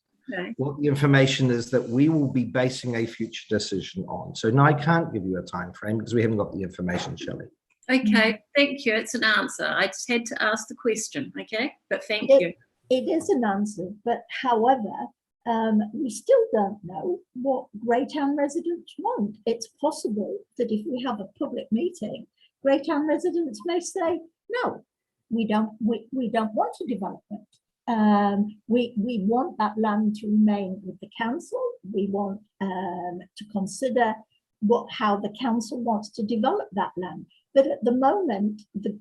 what the information is that we will be basing a future decision on. So no, I can't give you a time frame because we haven't got the information, Shelley. Okay, thank you. It's an answer. I just had to ask the question, okay? But thank you. It is an answer, but however, we still don't know what Greytown residents want. It's possible that if we have a public meeting, Greytown residents may say, no, we don't want a development. We want that land to remain with the council. We want to consider how the council wants to develop that land. But at the moment, the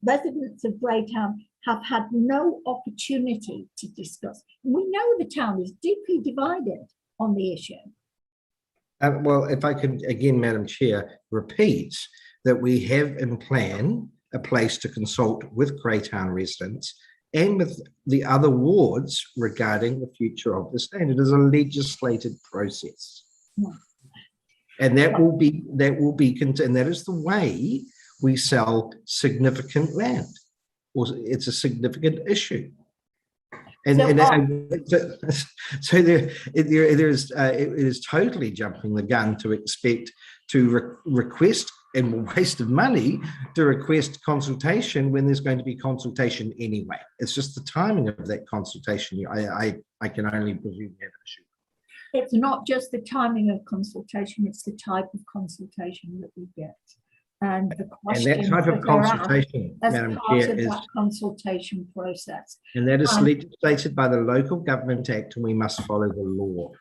residents of Greytown have had no opportunity to discuss. We know the town is deeply divided on the issue. Well, if I could again, Madam Chair, repeat that we have in plan a place to consult with Greytown residents and with the other wards regarding the future of this land. It is a legislated process. And that will be, and that is the way we sell significant land. It's a significant issue. And so it is totally jumping the gun to expect to request, and waste of money to request consultation when there's going to be consultation anyway. It's just the timing of that consultation. I can only presume you have an issue. It's not just the timing of consultation, it's the type of consultation that we get. And the questions that type of consultation, Madam Chair, is that consultation process. And that is legislated by the Local Government Act, and we must follow the law.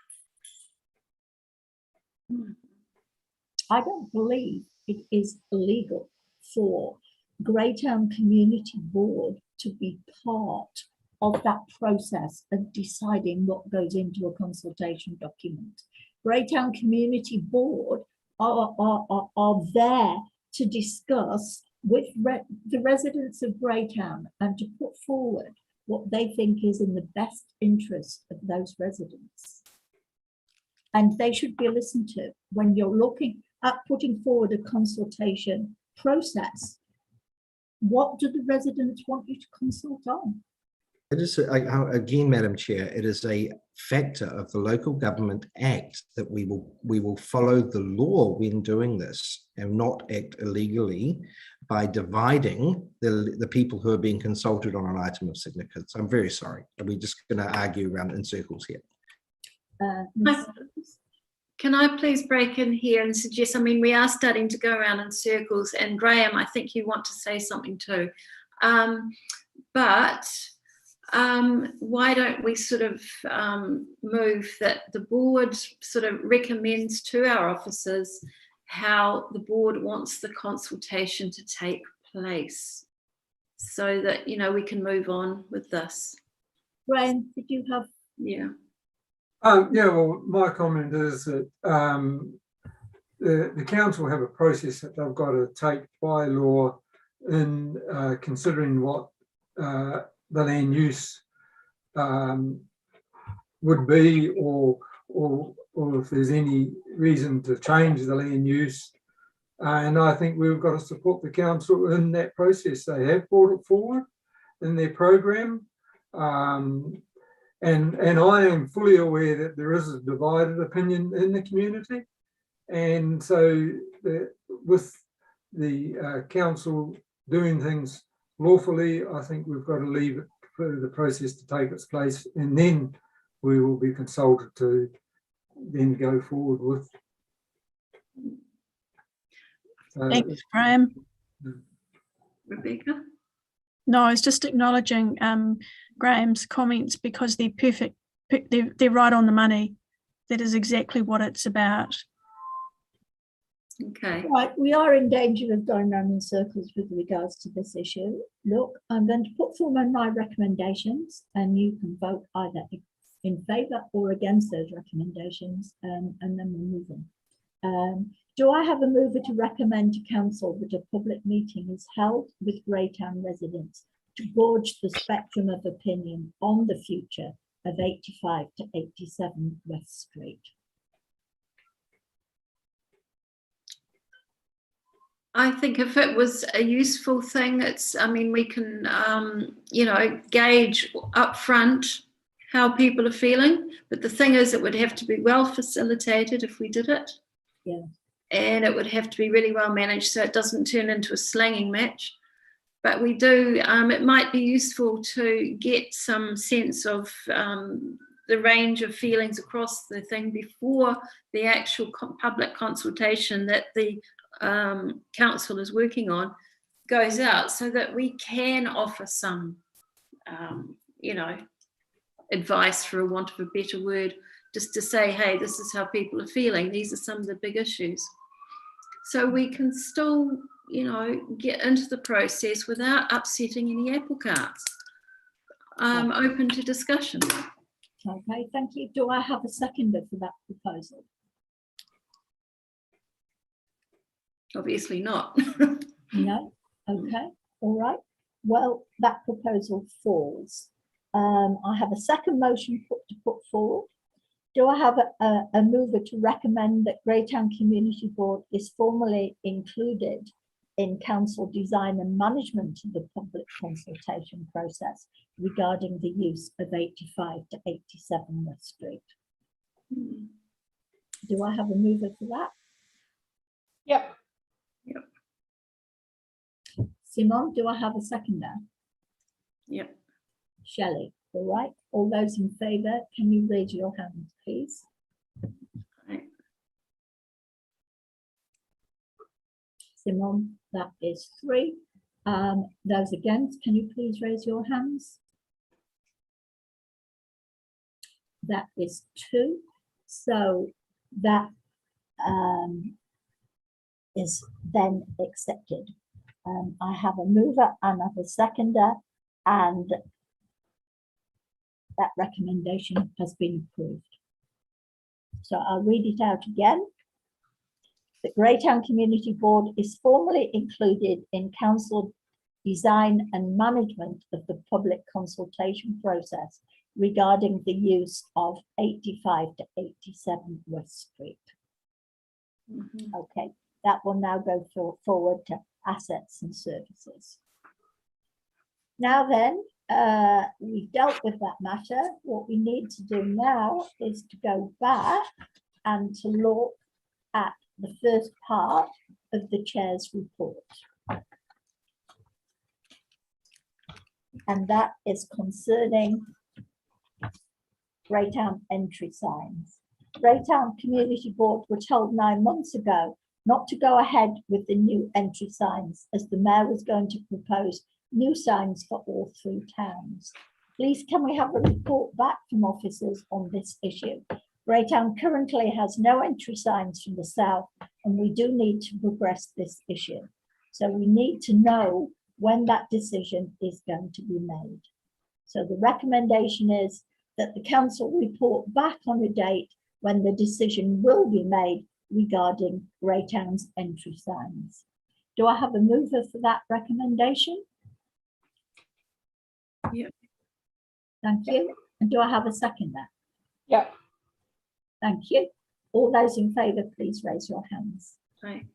I don't believe it is illegal for Greytown Community Board to be part of that process of deciding what goes into a consultation document. Greytown Community Board are there to discuss with the residents of Greytown and to put forward what they think is in the best interest of those residents. And they should be listened to when you're looking at putting forward a consultation process. What do the residents want you to consult on? It is, again, Madam Chair, it is a factor of the Local Government Act that we will follow the law when doing this and not act illegally by dividing the people who are being consulted on an item of significance. I'm very sorry. Are we just going to argue around in circles here? Can I please break in here and suggest, I mean, we are starting to go around in circles, and Graham, I think you want to say something too. Why don't we sort of move that the board sort of recommends to our officers how the board wants the consultation to take place, so that, you know, we can move on with this. Graham, did you have? Yeah. Yeah, well, my comment is that the council have a process that they've got to take by law in considering what the land use would be, or if there's any reason to change the land use. And I think we've got to support the council in that process. They have brought it forward in their program. And I am fully aware that there is a divided opinion in the community. And so with the council doing things lawfully, I think we've got to leave it for the process to take its place, and then we will be consulted to then go forward with. Thanks, Graham. Rebecca? No, I was just acknowledging Graham's comments because they're perfect. They're right on the money. That is exactly what it's about. Okay. Right, we are in danger of going round in circles with regards to this issue. Look, I'm going to put forward my recommendations, and you can vote either in favour or against those recommendations, and then we'll move on. Do I have a mover to recommend to council that a public meeting is held with Greytown residents to gauge the spectrum of opinion on the future of 85 to 87 West Street? I think if it was a useful thing, I mean, we can, you know, gauge up front how people are feeling. But the thing is, it would have to be well facilitated if we did it. Yeah. And it would have to be really well managed so it doesn't turn into a slanging match. But we do, it might be useful to get some sense of the range of feelings across the thing before the actual public consultation that the council is working on goes out, so that we can offer some, you know, advice, for a want of a better word, just to say, hey, this is how people are feeling. These are some of the big issues. So we can still, you know, get into the process without upsetting any apple carts. Open to discussion. Okay, thank you. Do I have a seconder for that proposal? Obviously not. No? Okay, all right. Well, that proposal falls. I have a second motion to put forward. Do I have a mover to recommend that Greytown Community Board is formally included in council design and management of the public consultation process regarding the use of 85 to 87 West Street? Do I have a mover for that? Yep. Simon, do I have a seconder? Yep. Shelley, all right. All those in favour, can you raise your hand, please? Right. Simon, that is 3. Those against, can you please raise your hands? That is 2. So that is then accepted. I have a mover and I have a seconder, and that recommendation has been approved. So I'll read it out again. The Greytown Community Board is formally included in Council design and management of the public consultation process regarding the use of 85 to 87 West Street. Okay, that will now go forward to assets and services. Now then, we've dealt with that matter. What we need to do now is to go back and to look at the first part of the chair's report. And that is concerning Greytown entry signs. Greytown Community Board were told 9 months ago not to go ahead with the new entry signs, as the mayor was going to propose new signs for all 3 towns. Please can we have a report back from officers on this issue? Greytown currently has no entry signs from the south, and we do need to progress this issue. So we need to know when that decision is going to be made. So the recommendation is that the council report back on a date when the decision will be made regarding Greytown's entry signs. Do I have a mover for that recommendation? Yep. Thank you. And do I have a seconder? Yep. Thank you. All those in favour, please raise your hands. Right.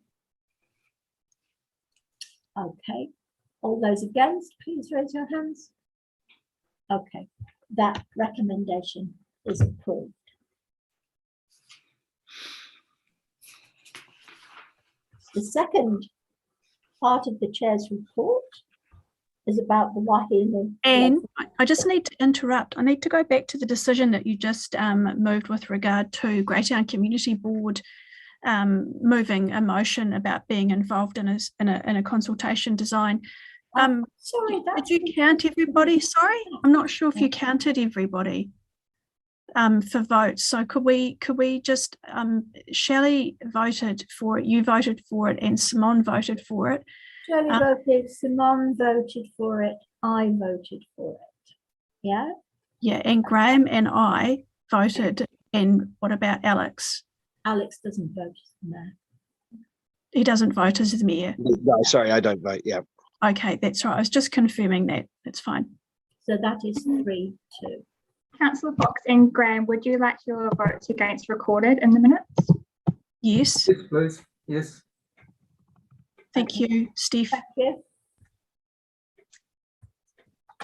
Okay. All those against, please raise your hands. Okay, that recommendation is approved. The second part of the chair's report is about the Wahine. And I just need to interrupt. I need to go back to the decision that you just moved with regard to Greytown Community Board moving a motion about being involved in a consultation design. Sorry, did you count everybody? Sorry, I'm not sure if you counted everybody for votes. So could we just Shelley voted for it, you voted for it, and Simone voted for it. Shelley voted, Simone voted for it, I voted for it. Yeah? Yeah, and Graham and I voted. And what about Alex? Alex doesn't vote as the mayor. He doesn't vote as the mayor. No, sorry, I don't vote. Yeah. Okay, that's right. I was just confirming that. That's fine. So that is 3-2. Councillor Fox and Graham, would you like your votes against recorded in the minutes? Yes. Yes, please. Yes. Thank you, Steve. Thank you.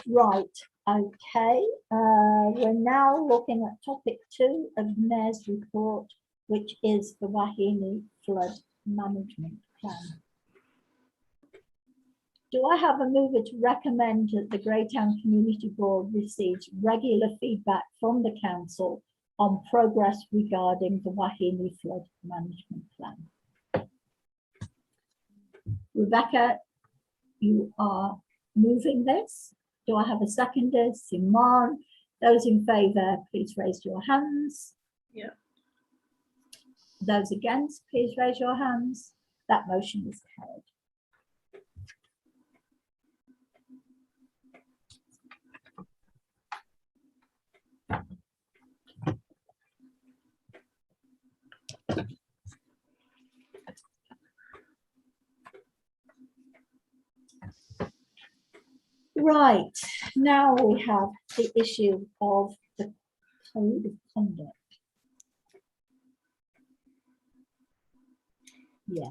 Right, okay. We're now looking at topic 2 of the Mayor's report, which is the Wahine Flood Management Plan. Do I have a mover to recommend that the Greytown Community Board receives regular feedback from the council on progress regarding the Wahine Flood Management Plan? Rebecca, you are moving this. Do I have a seconder? Simone. Those in favour, please raise your hands. Yeah. Those against, please raise your hands. That motion is carried. Right, now we have the issue of the code of conduct. Yeah.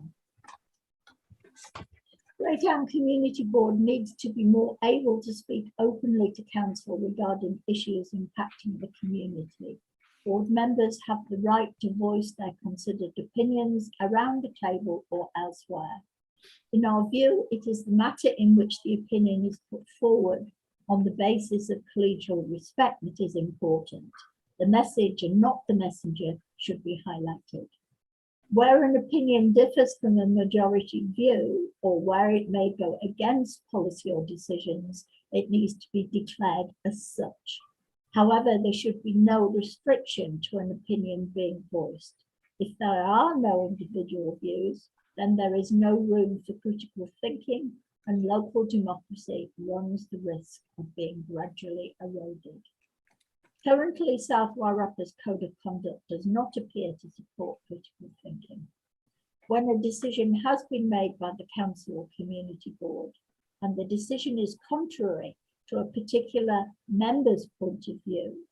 Greytown Community Board needs to be more able to speak openly to council regarding issues impacting the community. Board members have the right to voice their considered opinions around the table or elsewhere. In our view, it is the matter in which the opinion is put forward on the basis of collegial respect that is important. The message and not the messenger should be highlighted. Where an opinion differs from a majority view, or where it may go against policy or decisions, it needs to be declared as such. However, there should be no restriction to an opinion being voiced. If there are no individual views, then there is no room for critical thinking, and local democracy runs the risk of being gradually eroded. Currently, South Wairarpa's Code of Conduct does not appear to support critical thinking. When a decision has been made by the council or community board, and the decision is contrary to a particular member's point of view,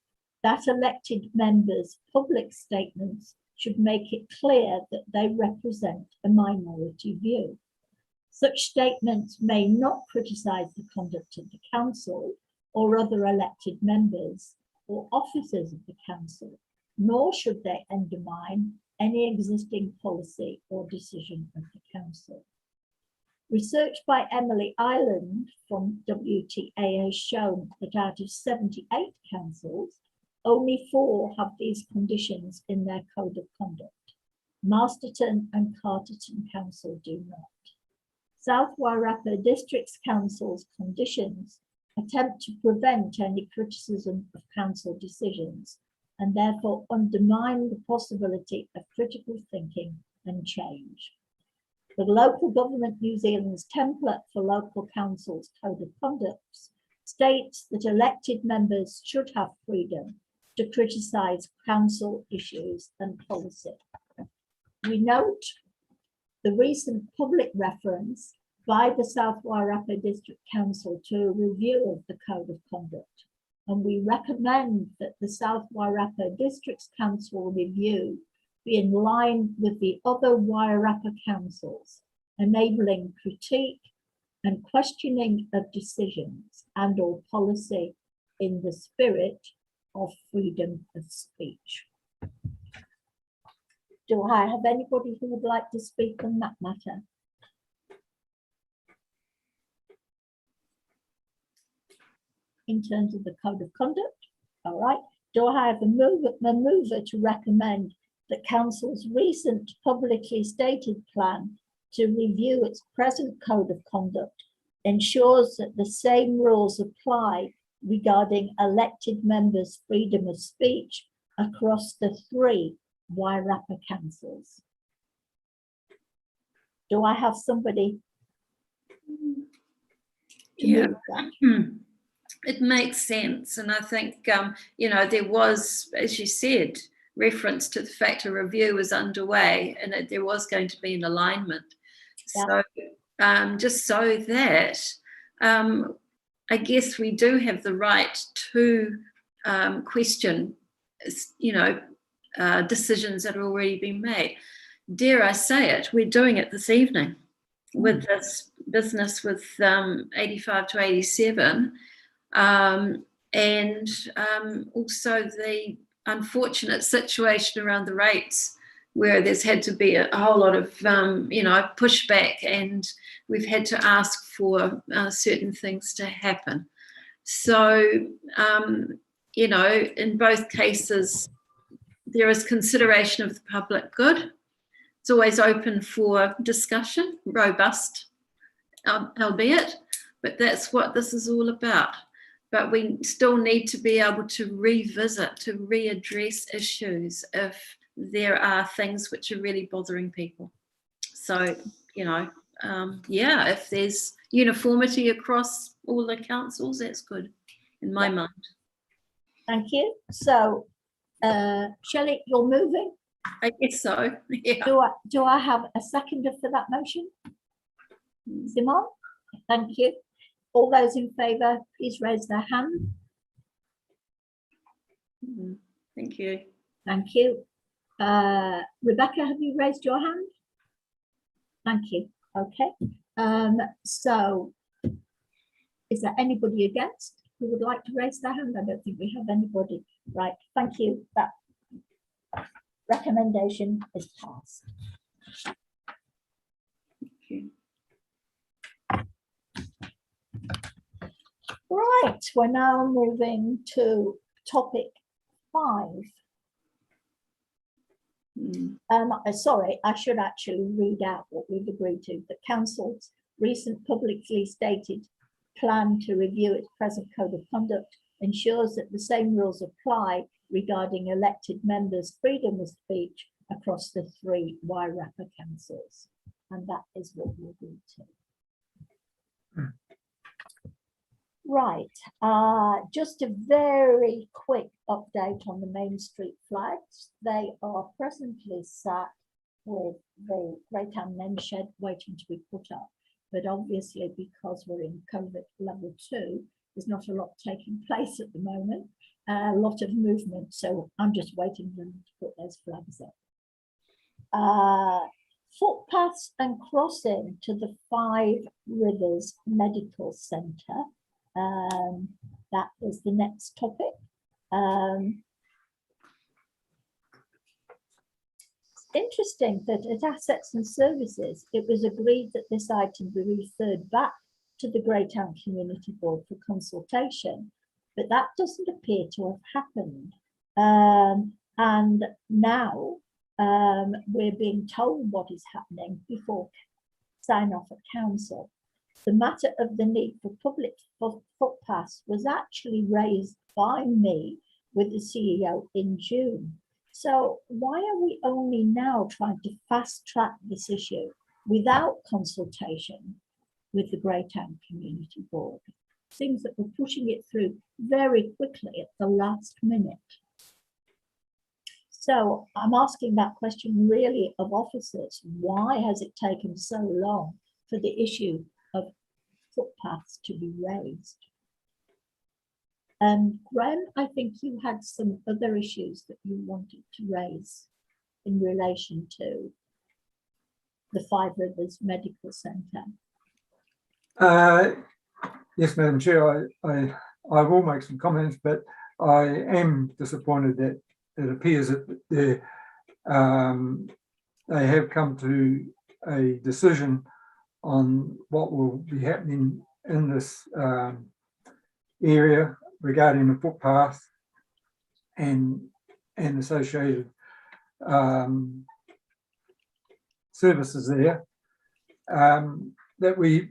that elected member's public statements should make it clear that they represent a minority view. Such statements may not criticise the conduct of the council or other elected members or officers of the council, nor should they undermine any existing policy or decision of the council. Research by Emily Ireland from WTA has shown that out of 78 councils, only 4 have these conditions in their code of conduct. Masterton and Carterton Council do not. South Wairarpa Districts Council's conditions attempt to prevent any criticism of council decisions and therefore undermine the possibility of critical thinking and change. The Local Government New Zealand's template for local councils' code of conduct states that elected members should have freedom to criticise council issues and policy. We note the recent public reference by the South Wairarpa District Council to a review of the Code of Conduct, and we recommend that the South Wairarpa Districts Council review be in line with the other Wairarapa councils, enabling critique and questioning of decisions and or policy in the spirit of freedom of speech. Do I have anybody who would like to speak on that matter? In terms of the code of conduct, all right. Do I have a mover to recommend that council's recent publicly stated plan to review its present code of conduct ensures that the same rules apply regarding elected members' freedom of speech across the 3 Wairarapa councils? Do I have somebody to move that? It makes sense. And I think, you know, there was, as you said, reference to the fact a review was underway and that there was going to be an alignment. Yeah. So just so that I guess we do have the right to question, you know, decisions that have already been made. Dare I say it, we're doing it this evening with this business with 85 to 87. And also the unfortunate situation around the rates where there's had to be a whole lot of, you know, pushback, and we've had to ask for certain things to happen. So, you know, in both cases, there is consideration of the public good. It's always open for discussion, robust, albeit, but that's what this is all about. But we still need to be able to revisit, to readdress issues if there are things which are really bothering people. So, you know, yeah, if there's uniformity across all the councils, that's good in my mind. Thank you. So, Shelley, you're moving? I guess so, yeah. Do I have a seconder for that motion? Simon, thank you. All those in favour, please raise their hand. Thank you. Thank you. Rebecca, have you raised your hand? Thank you. Okay. So is there anybody against who would like to raise their hand? I don't think we have anybody. Right. Thank you. That recommendation is passed. Thank you. Right, we're now moving to topic 5. Sorry, I should actually read out what we've agreed to. The council's recent publicly stated plan to review its present code of conduct ensures that the same rules apply regarding elected members' freedom of speech across the 3 Wairarapa councils. And that is what we agreed to. Right, just a very quick update on the Main Street flags. They are presently sat with the Greytown men's shed waiting to be put up. But obviously, because we're in COVID level 2, there's not a lot taking place at the moment, a lot of movement. So I'm just waiting for them to put those flags up. Footpaths and crossing to the 5 Rivers Medical Centre. That is the next topic. Interesting that at Assets and Services, it was agreed that this item be referred back to the Greytown Community Board for consultation, but that doesn't appear to have happened. And now we're being told what is happening before sign off at council. The matter of the need for public footpaths was actually raised by me with the CEO in June. So why are we only now trying to fast track this issue without consultation with the Greytown Community Board? Seems that we're pushing it through very quickly at the last minute. So I'm asking that question really of officers. Why has it taken so long for the issue of footpaths to be raised? Graham, I think you had some other issues that you wanted to raise in relation to the 5 Rivers Medical Centre. Yes, Madam Chair, I will make some comments, but I am disappointed that it appears that they have come to a decision on what will be happening in this area regarding the footpath and associated services there, that we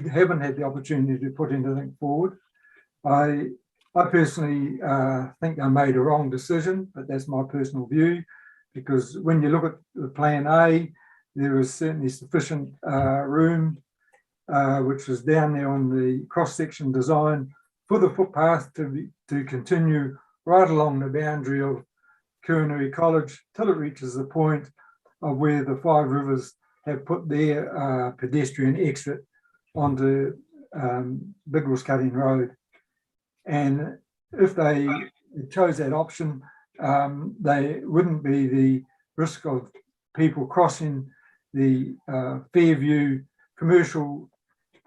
haven't had the opportunity to put anything forward. I personally think they made a wrong decision, but that's my personal view, because when you look at the plan A, there is certainly sufficient room, which is down there on the cross-section design, for the footpath to continue right along the boundary of Coronary College till it reaches the point of where the 5 Rivers have put their pedestrian exit onto Bigwell's Cutting Road. And if they chose that option, they wouldn't be the risk of people crossing the Fairview commercial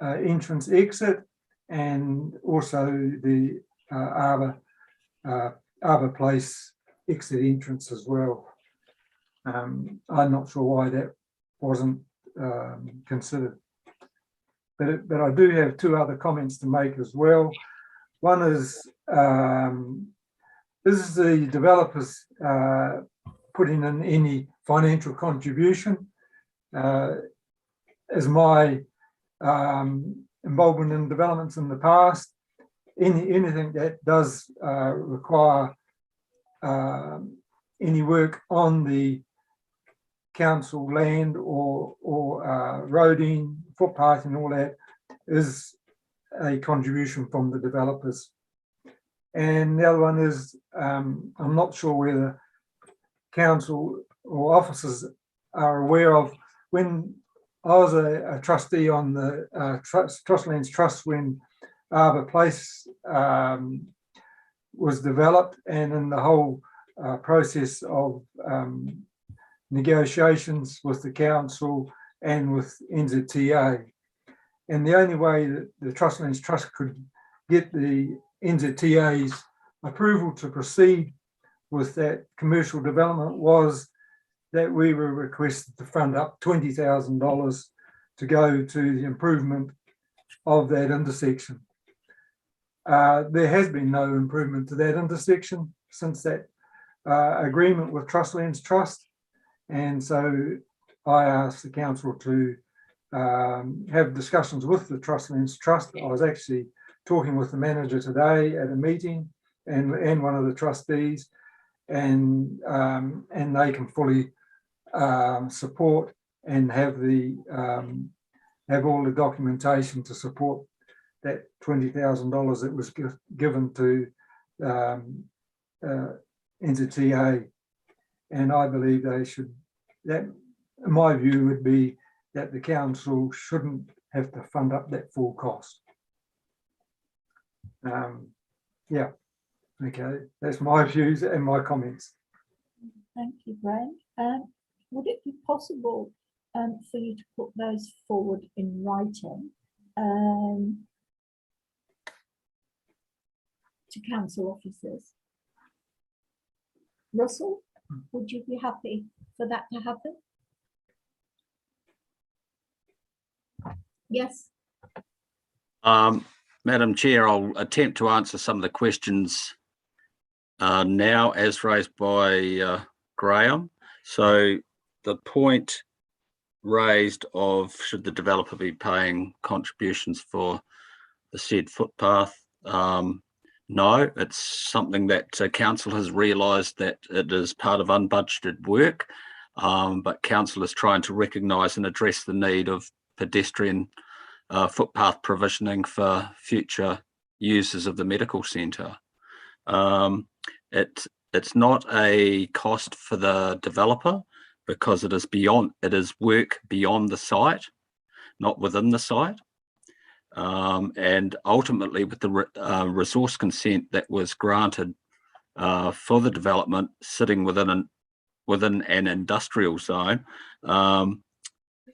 entrance exit, and also the Arbor Place exit entrance as well. I'm not sure why that wasn't considered. But I do have 2 other comments to make as well. One is the developers putting in any financial contribution? As my involvement in developments in the past, anything that does require any work on the council land or roading, footpath and all that is a contribution from the developers. And the other one is, I'm not sure whether council or officers are aware of, when I was a trustee on the Trustlands Trust when Arbor Place was developed, and in the whole process of negotiations with the council and with NZTA. And the only way that the Trustlands Trust could get the NZTA's approval to proceed with that commercial development was that we were requested to fund up $20,000 to go to the improvement of that intersection. There has been no improvement to that intersection since that agreement with Trustlands Trust. And so I asked the council to have discussions with the Trustlands Trust. I was actually talking with the manager today at a meeting and one of the trustees, and they can fully support and have all the documentation to support that $20,000 that was given to entity A. And I believe they should, that my view would be that the council shouldn't have to fund up that full cost. Yeah, okay, that's my views and my comments. Thank you, Graham. Would it be possible for you to put those forward in writing to council officers? Russell, would you be happy for that to happen? Yes. Madam Chair, I'll attempt to answer some of the questions now as raised by Graham. So the point raised of should the developer be paying contributions for the said footpath? No, it's something that council has realised that it is part of unbudgeted work, but council is trying to recognise and address the need of pedestrian footpath provisioning for future users of the medical centre. It's not a cost for the developer because it is work beyond the site, not within the site. And ultimately with the resource consent that was granted for the development sitting within an industrial zone,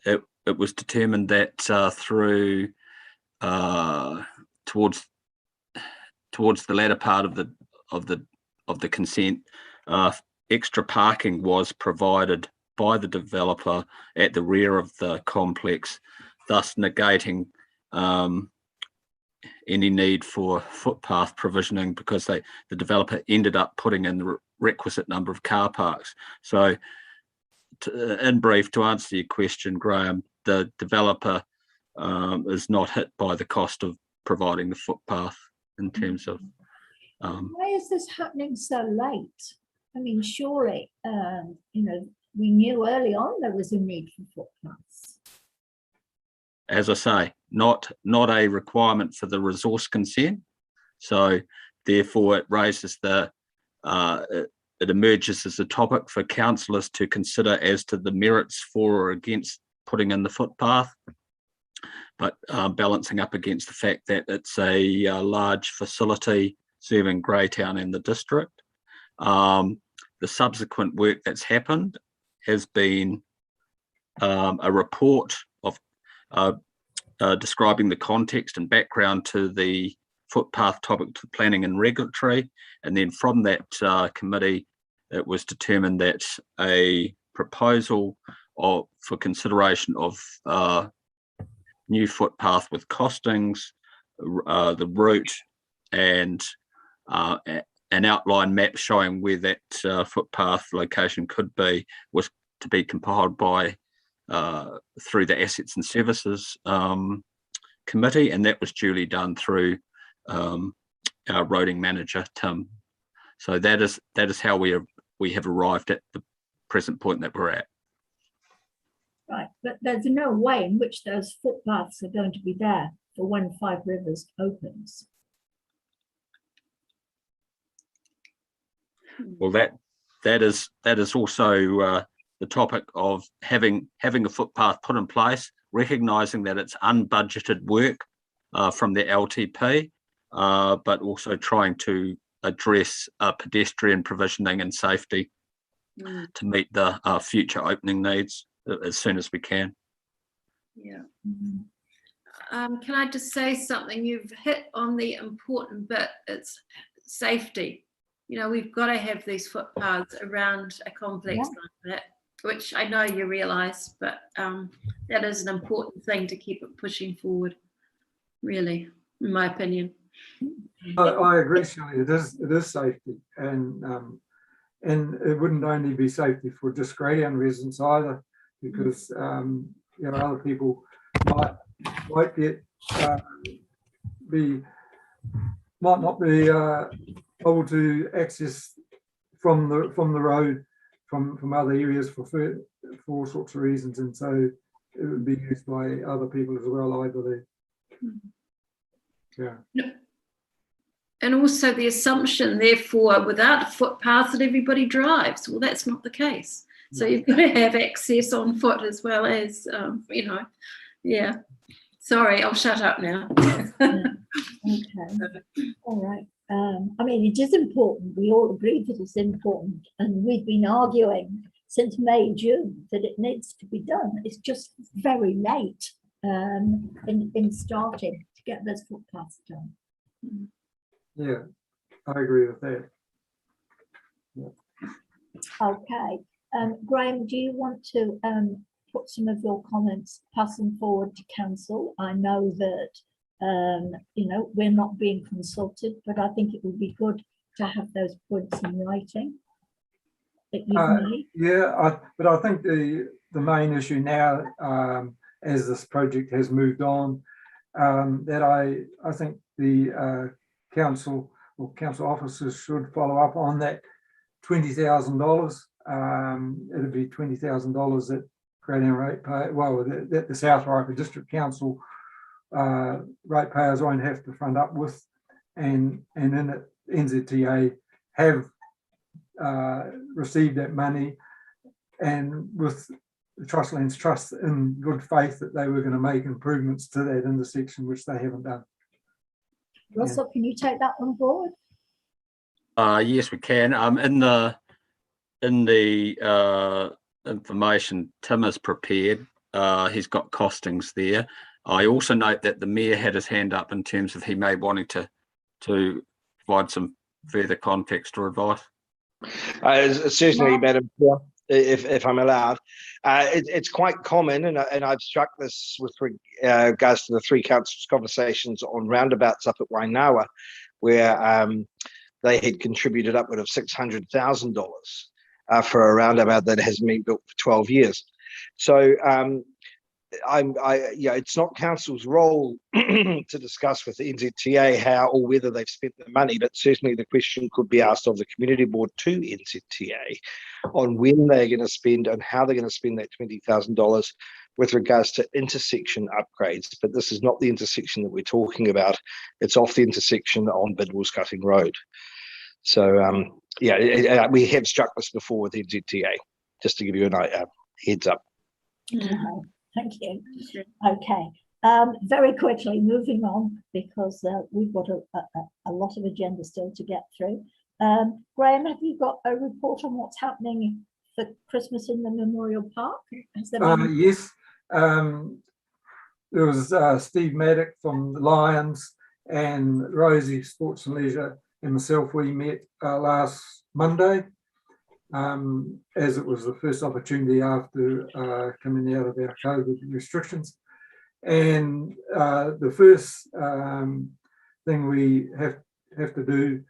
it was determined that through towards the latter part of the consent, extra parking was provided by the developer at the rear of the complex, thus negating any need for footpath provisioning because the developer ended up putting in the requisite number of car parks. So in brief, to answer your question, Graham, the developer is not hit by the cost of providing the footpath in terms of why is this happening so late? I mean, surely we knew early on there was a need for footpaths. As I say, not a requirement for the resource consent. So therefore it raises it emerges as a topic for councillors to consider as to the merits for or against putting in the footpath, but balancing up against the fact that it's a large facility serving Greytown and the district. The subsequent work that's happened has been a report of describing the context and background to the footpath topic to planning and regulatory, and then from that committee it was determined that a proposal for consideration of new footpath with costings, the route, and an outline map showing where that footpath location could be was to be compiled by through the Assets and Services Committee, and that was duly done through our roading manager, Tim. So that is how we have arrived at the present point that we're at. Right, but there's no way in which those footpaths are going to be there for when Five Rivers opens. Well, that is also the topic of having a footpath put in place, recognising that it's unbudgeted work from the LTP, but also trying to address pedestrian provisioning and safety to meet the future opening needs as soon as we can. Yeah. Can I just say something? You've hit on the important bit. It's safety. We've got to have these footpaths around a complex like that, which I know you realise, but that is an important thing to keep it pushing forward, really, in my opinion. I agree, Shelley. It is safety, and it wouldn't only be safety for just Greytown residents either, because other people might not be able to access from the road from other areas for all sorts of reasons, and so it would be used by other people as well, I believe. yeah. And also the assumption, therefore, without a footpath that everybody drives. Well, that's not the case. So you've got to have access on foot as well as, you know, yeah. Sorry, I'll shut up now. Okay, all right. I mean, it is important. We all agree that it's important, and we've been arguing since May, June that it needs to be done. It's just very late in starting to get those footpaths done. Yeah, I agree with that. Okay, Graham, do you want to put some of your comments, pass them forward to council? I know that you know, we're not being consulted, but I think it would be good to have those points in writing that you've made. Yeah, but I think the main issue now, as this project has moved on, that I think the council or council officers should follow up on that $20,000. It'll be $20,000 that Greytown ratepayer, well, that the South Ryper District Council ratepayers won't have to front up with, and in it, NZTA have received that money, and with the Trustlands Trust in good faith that they were going to make improvements to that intersection, which they haven't done. Russell, can you take that on board? Yes, we can. In the information Tim has prepared, he's got costings there. I also note that the mayor had his hand up in terms of he may wanting to provide some further context or advice. Certainly, Madam Chair, if I'm allowed. It's quite common, and I've struck this with regards to the three councils' conversations on roundabouts up at Wainawa, where they had contributed upward of $600,000 for a roundabout that hasn't been built for 12 years. So it's not council's role to discuss with the NZTA how or whether they've spent the money, but certainly the question could be asked of the community board to NZTA on when they're going to spend and how they're going to spend that $20,000 with regards to intersection upgrades. But this is not the intersection that we're talking about. It's off the intersection on Bidwell's Cutting Road. So we have struck this before with NZTA, just to give you a heads up. Thank you. Okay, very quickly moving on, because we've got a lot of agenda still to get through. Graham, have you got a report on what's happening for Christmas in the Memorial Park? Has there been... Yes, there was Steve Maddock from the Lions and Rosie Sports and Leisure and myself. We met last Monday, as it was the first opportunity after coming out of our COVID restrictions. And the first thing we have to do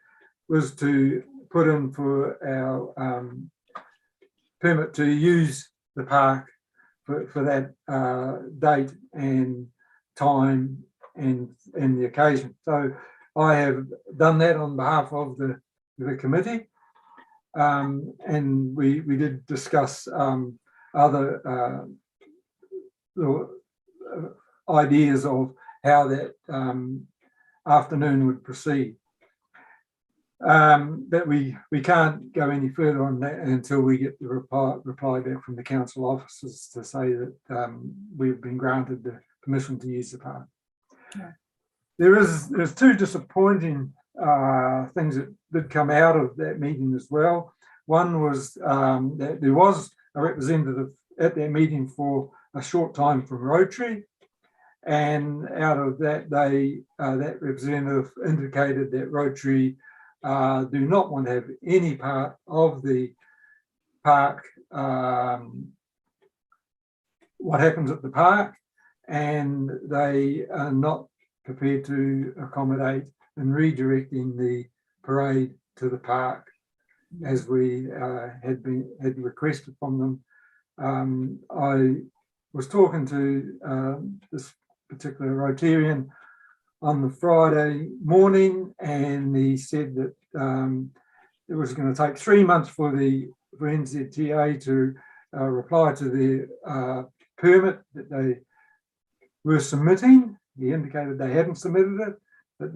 was to put in for our permit to use the park for that date and time and the occasion. So I have done that on behalf of the committee. And we did discuss other ideas of how that afternoon would proceed. But we can't go any further on that until we get the reply back from the council officers to say that we've been granted the permission to use the park. Yeah. There's two disappointing things that did come out of that meeting as well. One was that there was a representative at that meeting for a short time from Rotary, and out of that, that representative indicated that Rotary do not want to have any part of the park, what happens at the park, and they are not prepared to accommodate in redirecting the parade to the park as we had requested from them. I was talking to this particular Rotarian on the Friday morning, and he said that it was going to take 3 months for NZTA to reply to the permit that they were submitting. He indicated they hadn't submitted it, that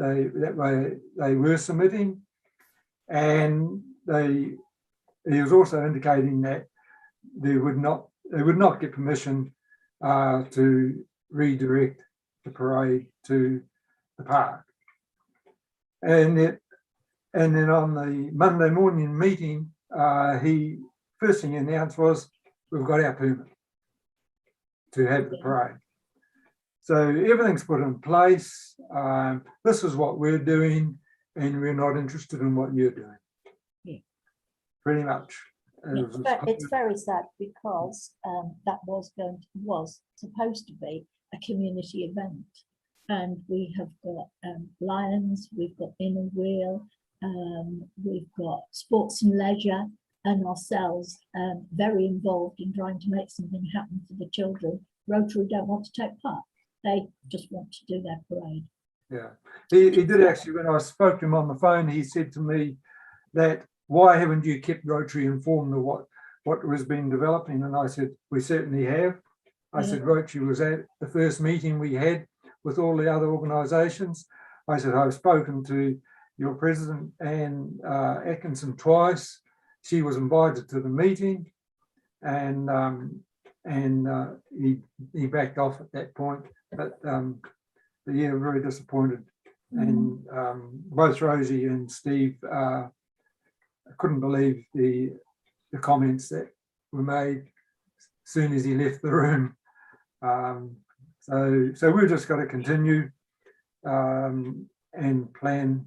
they were submitting, and he was also indicating that they would not get permission to redirect the parade to the park. And then on the Monday morning meeting, first thing he announced was, we've got our permit to have the parade. So everything's put in place. This is what we're doing, and we're not interested in what you're doing. Yeah. Pretty much. It's very sad because that was supposed to be a community event, and we have got Lions, we've got Inner Wheel, we've got Sports and Leisure, and ourselves very involved in trying to make something happen for the children. Rotary don't want to take part. They just want to do their parade. Yeah, he did actually, when I spoke to him on the phone, he said to me that, why haven't you kept Rotary informed of what was being developing? And I said, we certainly have. I said, Rotary was at the first meeting we had with all the other organisations. I said, I've spoken to your president, Anne Atkinson, twice. She was invited to the meeting, and he backed off at that point. But yeah, very disappointed. And both Rosie and Steve couldn't believe the comments that were made as soon as he left the room. So we've just got to continue and plan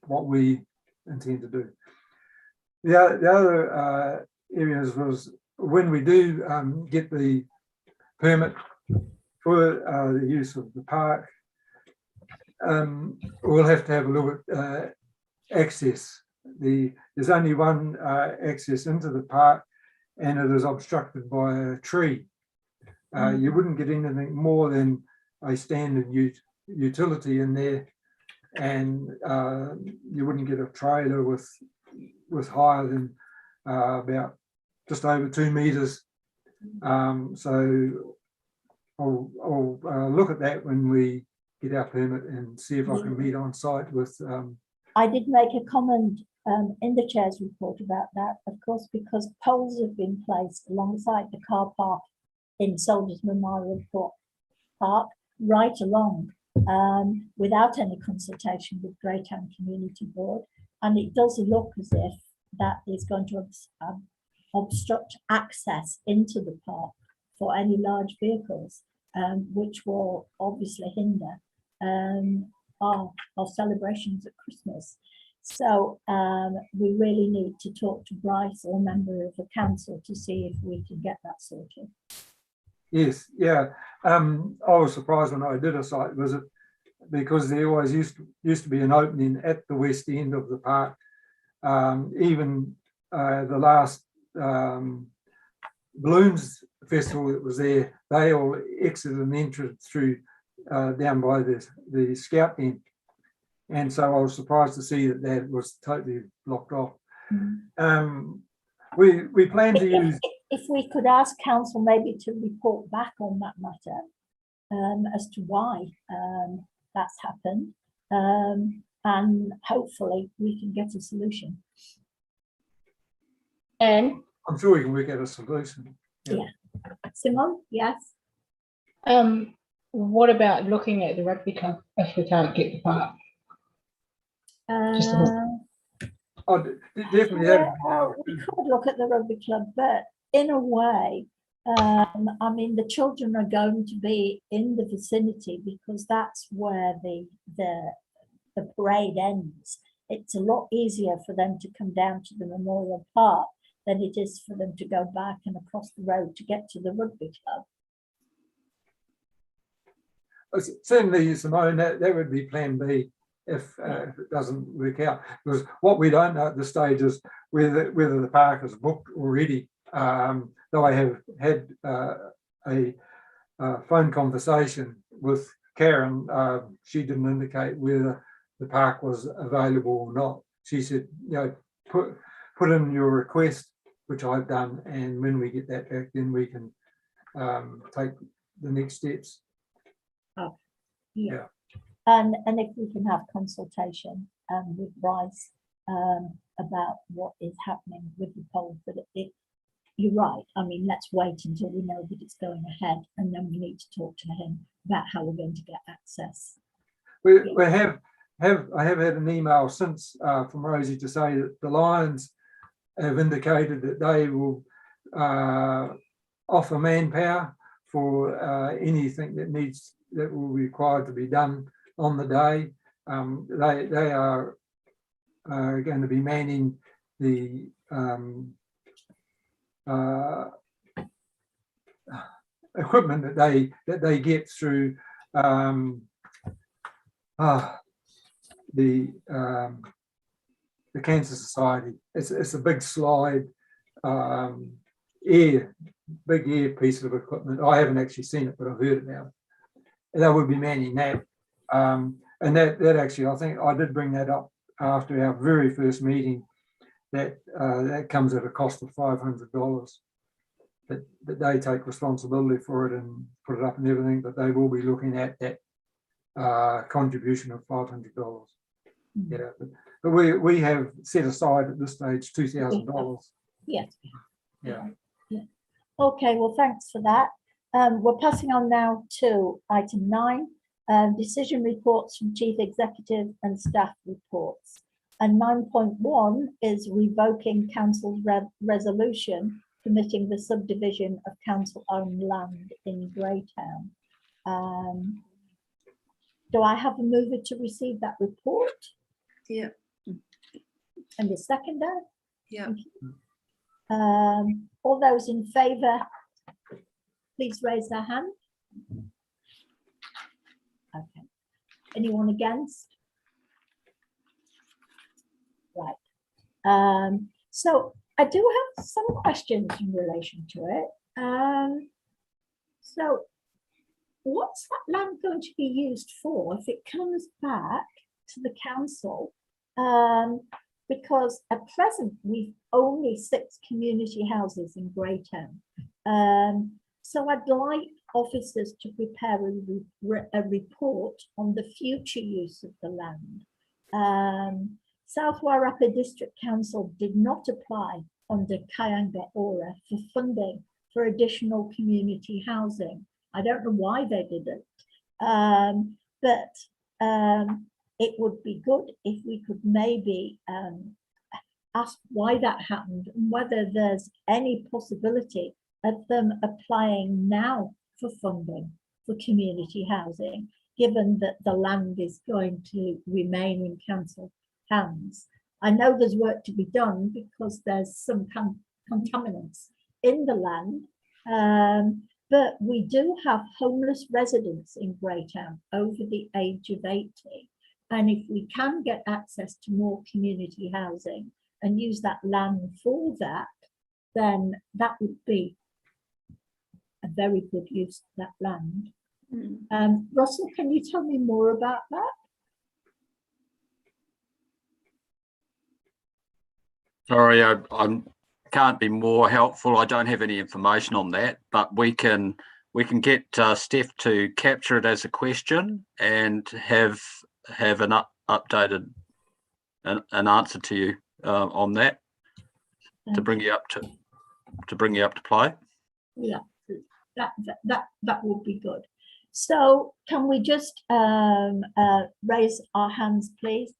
what we intend to do. The other areas was, when we do get the permit for the use of the park, we'll have to have a look at access. There's only one access into the park, and it is obstructed by a tree. You wouldn't get anything more than a standard utility in there, and you wouldn't get a trailer with higher than about just over 2 meters. So I'll look at that when we get our permit and see if I can meet on site with. I did make a comment in the chair's report about that, of course, because poles have been placed alongside the car park in Soldiers Memorial Park, right along, without any consultation with Greytown Community Board. And it does look as if that is going to obstruct access into the park for any large vehicles, which will obviously hinder our celebrations at Christmas. So we really need to talk to Bryce or a member of the council to see if we can get that sorted. Yes, yeah. I was surprised when I did a site visit, because there always used to be an opening at the west end of the park. Even the last Balloons Festival that was there, they all exited and entered through down by the scout end. And so I was surprised to see that was totally blocked off. We plan to use... If we could ask council maybe to report back on that matter as to why that's happened, and hopefully we can get a solution. And I'm sure we can work out a solution. Yeah. Simone, yes? what about looking at the rugby club if we can't get the park? Definitely. We could look at the rugby club, but in a way, I mean, the children are going to be in the vicinity because that's where the parade ends. It's a lot easier for them to come down to the Memorial Park than it is for them to go back and across the road to get to the rugby club. Certainly, Simone, that would be plan B if it doesn't work out. Because what we don't know at this stage is whether the park is booked already. Though I have had a phone conversation with Karen, she didn't indicate whether the park was available or not. She said, you know, put in your request, which I've done, and when we get that back, then we can take the next steps. Oh, yeah. And if we can have consultation with Bryce about what is happening with the poll, but you're right. I mean, let's wait until we know that it's going ahead, and then we need to talk to him about how we're going to get access. I have had an email since from Rosie to say that the Lions have indicated that they will offer manpower for anything that will be required to be done on the day. They are going to be manning the equipment that they get through the Cancer Society. It's a big slide, big air piece of equipment. I haven't actually seen it, but I've heard it now. And they will be manning that. And that actually, I think I did bring that up after our very first meeting, that comes at a cost of $500. That they take responsibility for it and put it up and everything, but they will be looking at that contribution of $500. Yeah, but we have set aside at this stage $2,000. Yes. Yeah. Okay, well, thanks for that. We're passing on now to item 9, decision reports from chief executive and staff reports. And 9.1 is revoking council's resolution permitting the subdivision of council-owned land in Greytown. Do I have a mover to receive that report? Yeah. And a seconder? Yeah. All those in favour, please raise their hand. Okay. Anyone against? Right. So I do have some questions in relation to it. So what's that land going to be used for if it comes back to the council? Because at present we've only 6 community houses in Greytown. So I'd like officers to prepare a report on the future use of the land. South Wairarapa District Council did not apply under Kayanga Ora for funding for additional community housing. I don't know why they didn't, but it would be good if we could maybe ask why that happened and whether there's any possibility of them applying now for funding for community housing, given that the land is going to remain in council hands. I know there's work to be done because there's some contaminants in the land, but we do have homeless residents in Greytown over the age of 80. And if we can get access to more community housing and use that land for that, then that would be a very good use of that land. Russell, can you tell me more about that? Sorry, I can't be more helpful. I don't have any information on that, but we can get Steph to capture it as a question and have an updated an answer to you on that to bring you up to play. Yeah, that would be good. So can we just raise our hands, please?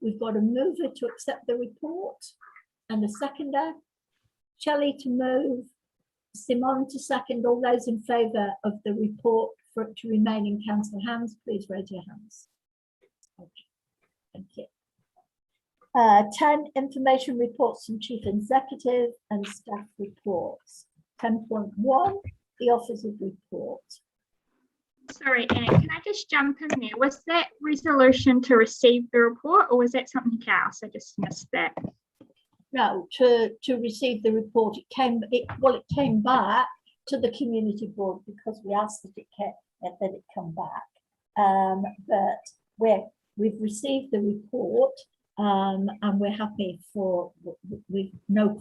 We've got a mover to accept the report and a seconder. Shelley to move, Simon to second. All those in favour of the report for it to remain in council hands, please raise your hands. Okay, thank you. 10 information reports from chief executive and staff reports. 10.1, the officers report. Sorry, Anna, can I just jump in there? Was that resolution to receive the report or was that something else? I just missed that. No, to receive the report. It came back to the community board because we asked that it come back. But we've received the report and we're happy with no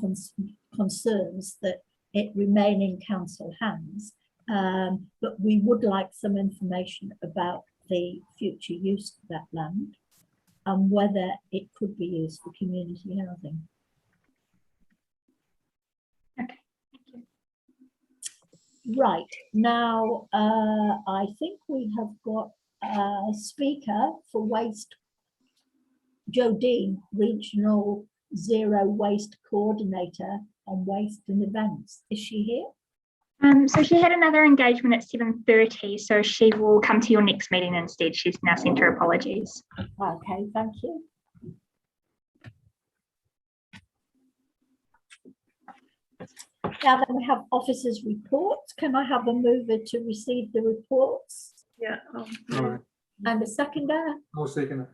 concerns that it remain in council hands. But we would like some information about the future use of that land and whether it could be used for community housing. Okay, thank you. Right, now I think we have got a speaker for waste. Jo Dean, Regional Zero Waste Coordinator on Waste and Events. Is she here? So she had another engagement at 7:30, so she will come to your next meeting instead. She's now sent her apologies. Okay, thank you. Now then we have officers' reports. Can I have a mover to receive the reports? Yeah. All right, And a seconder? I'll second it.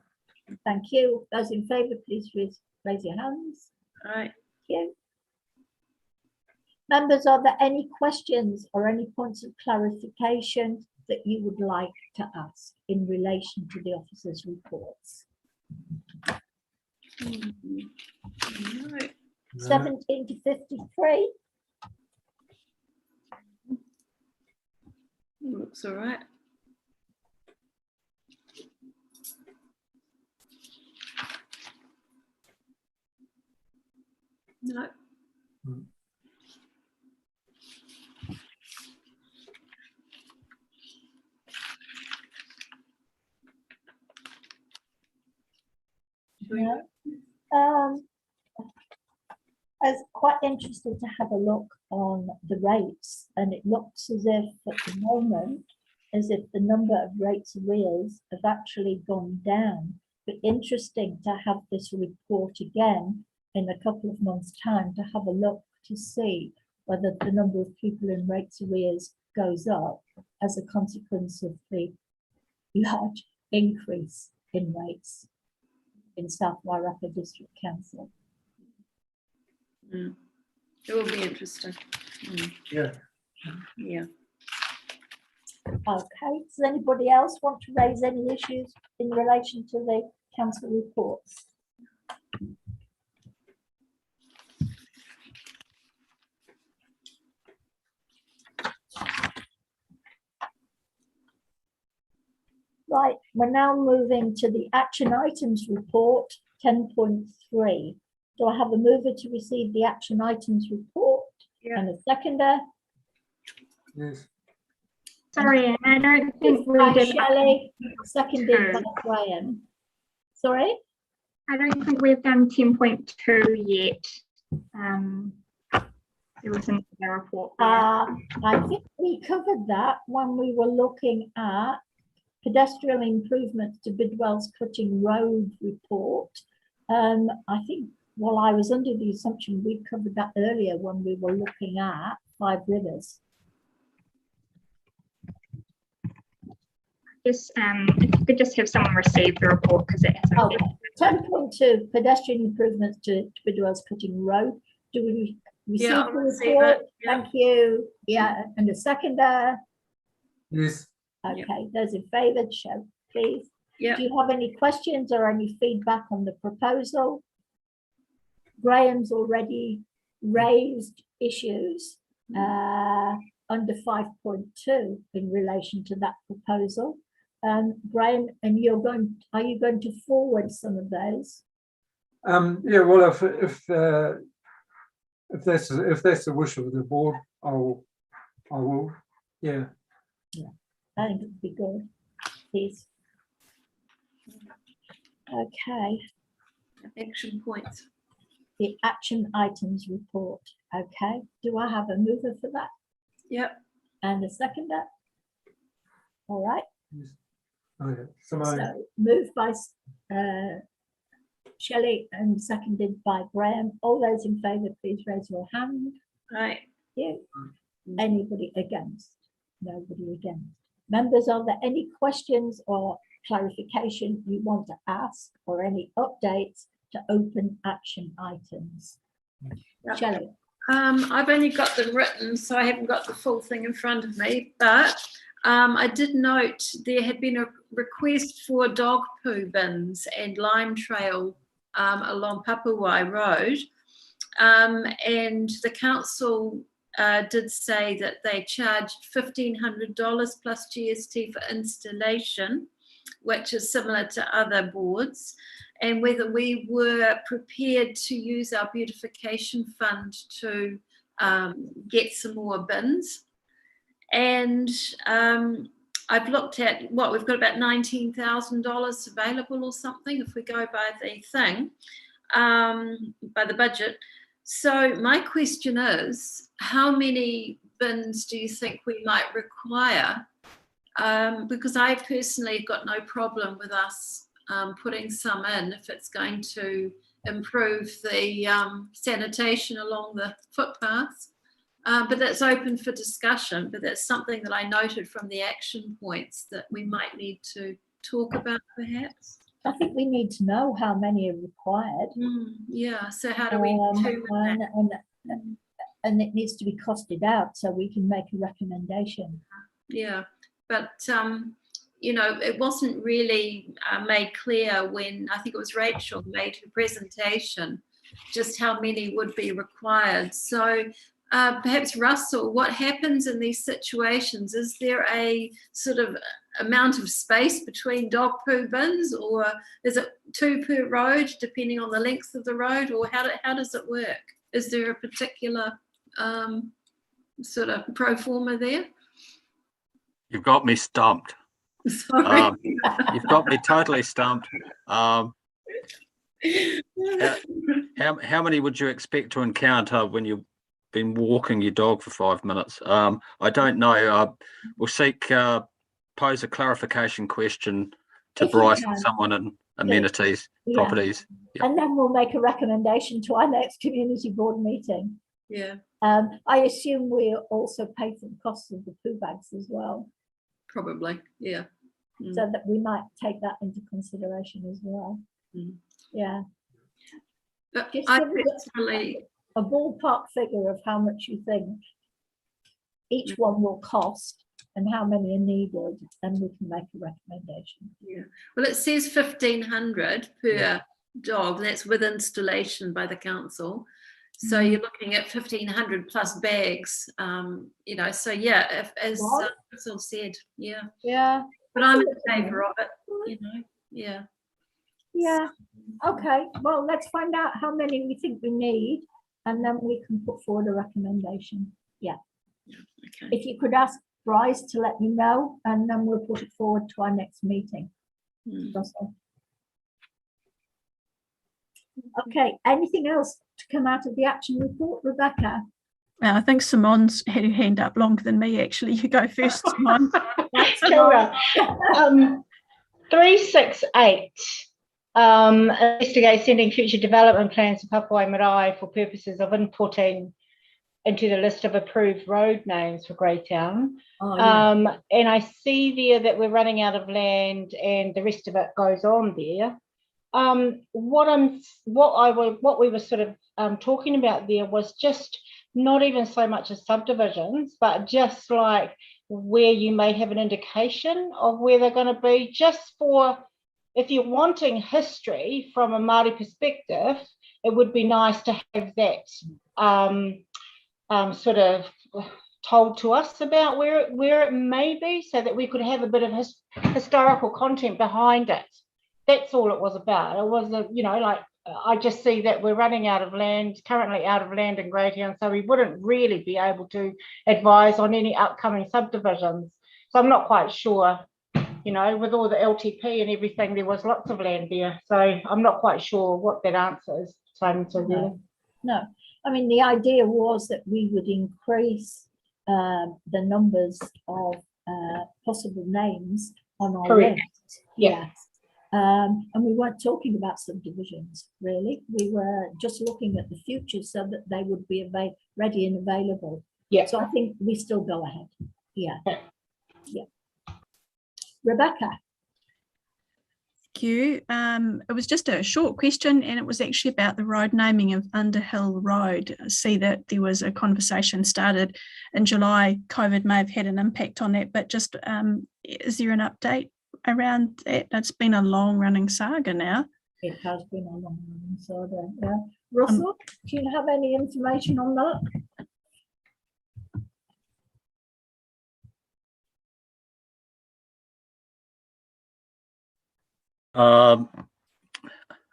Thank you. Those in favour, please raise your hands. All right. Thank you. Members, are there any questions or any points of clarification that you would like to ask in relation to the officers' reports? No. 17 to 53. Looks all right. No. No. I was quite interested to have a look on the rates, and it looks as if at the moment, as if the number of rates arrears have actually gone down. But interesting to have this report again in a couple of months' time to have a look to see whether the number of people in rates arrears goes up as a consequence of the large increase in rates in South Wairarapa District Council. Mm. It will be interesting. Yeah. Yeah. Okay, does anybody else want to raise any issues in relation to the council reports? Right, we're now moving to the action items report 10.3. Do I have a mover to receive the action items report? Yeah. And a seconder? Yes. Sorry, Anne, I don't think we By did. Shelley, seconded by Graham. Sorry? I don't think we've done 10.2 yet. There was another report. I think we covered that when we were looking at pedestrian improvements to Bidwell's Cutting Road report. I think, well, I was under the assumption we covered that earlier when we were looking at Five Rivers. Just, if you could just have someone receive the report because it hasn't. Okay, 10.2 pedestrian improvements to Bidwell's Cutting Road. Do we receive Yeah, the I'll receive report? it, yeah. Thank you. Yeah, and a seconder? Yes. Okay, those in favour, show please. Yeah. Do you have any questions or any feedback on the proposal? Graham's already raised issues under 5.2 in relation to that proposal. Graham, and are you going to forward some of those? Yeah. Well, if that's the wish of the board, I will. Yeah. I think it'd be good, please. Okay, Action points. the action items report. Okay, do I have a mover for that? Yep. And a seconder? All right. Yes. Okay. Simone. So moved by Shelley and seconded by Graham. All those in favour, please raise your hand. Right. You. Anybody against? Nobody against. Members, are there any questions or clarification you want to ask or any updates to open action items? Yep. Shelley. I've only got them written, so I haven't got the full thing in front of me, but I did note there had been a request for dog poo bins and lime trail along Papawai Road. And the council did say that they charged $1,500 plus GST for installation. which is similar to other boards, and whether we were prepared to use our beautification fund to get some more bins. And I've looked at what we've got, about $19,000 available or something if we go by the thing, by the budget. So my question is, how many bins do you think we might require? Because I personally have got no problem with us putting some in if it's going to improve the sanitation along the footpaths. But that's open for discussion, but that's something that I noted from the action points that we might need to talk about perhaps. I think we need to know how many are required. Yeah, so how do we determine that? And it needs to be costed out so we can make a recommendation. Yeah, but you know, it wasn't really made clear when I think it was Rachel made her presentation, just how many would be required. So perhaps Russell, what happens in these situations? Is there a sort of amount of space between dog poo bins, or is it 2 per road depending on the length of the road, or how does it work? Is there a particular sort of pro forma there? You've got me stumped. Sorry. You've got me totally stumped. How many would you expect to encounter when you've been walking your dog for 5 minutes? I don't know. We'll seek pose a clarification question to Bryce and someone in amenities properties. Yeah. And then we'll make a recommendation to our next community board meeting. Yeah. I assume we'll also pay for the costs of the poo bags as well. Probably, yeah. So that we might take that into consideration as well. Yeah. But just I give personally, a ballpark figure of how much you think each one will cost and how many are needed, and we can make a recommendation. Yeah. Well, it says 1,500 per dog. That's with installation by the council. So you're looking at 1,500 plus bags. You know, so yeah, if, as Russell said, yeah. Yeah. But I'm in favour of it. You know, yeah. Yeah. Okay. Well, let's find out how many we think we need, and then we can put forward a recommendation. Yeah. Okay. If you could ask Bryce to let me know, and then we'll put it forward to our next meeting. Russell. Okay. Anything else to come out of the action report, Rebecca? I think Simone's had her hand up longer than me, actually. You go first, Simone. That's Sure. 368. Investigate sending future development plans to Papua Marae for purposes of inputting into the list of approved road names for Greytown. And I see there that we're running out of land and the rest of it goes on there. What we were sort of talking about there was just not even so much as subdivisions, but just like where you may have an indication of where they're going to be, just for if you're wanting history from a Māori perspective, it would be nice to have that sort of told to us about where it may be, so that we could have a bit of historical content behind it. That's all it was about. It was, you know, like I just see that we're running out of land, currently out of land in Greytown, so we wouldn't really be able to advise on any upcoming subdivisions. So I'm not quite sure, you know, with all the LTP and everything, there was lots of land there. So I'm not quite sure what that answer is. No, I mean, the idea was that we would increase the numbers of possible names on our list. Yeah. And we weren't talking about subdivisions, really. We were just looking at the future so that they would be ready and available. Yeah. So I think we still go ahead. Yeah. Yeah. Rebecca. Thank you. It was just a short question, and it was actually about the road naming of Underhill Road. I see that there was a conversation started in July. COVID may have had an impact on that, but just is there an update around that? It's been a long running saga now. It has been a long running saga. Yeah. Russell, do you have any information on that?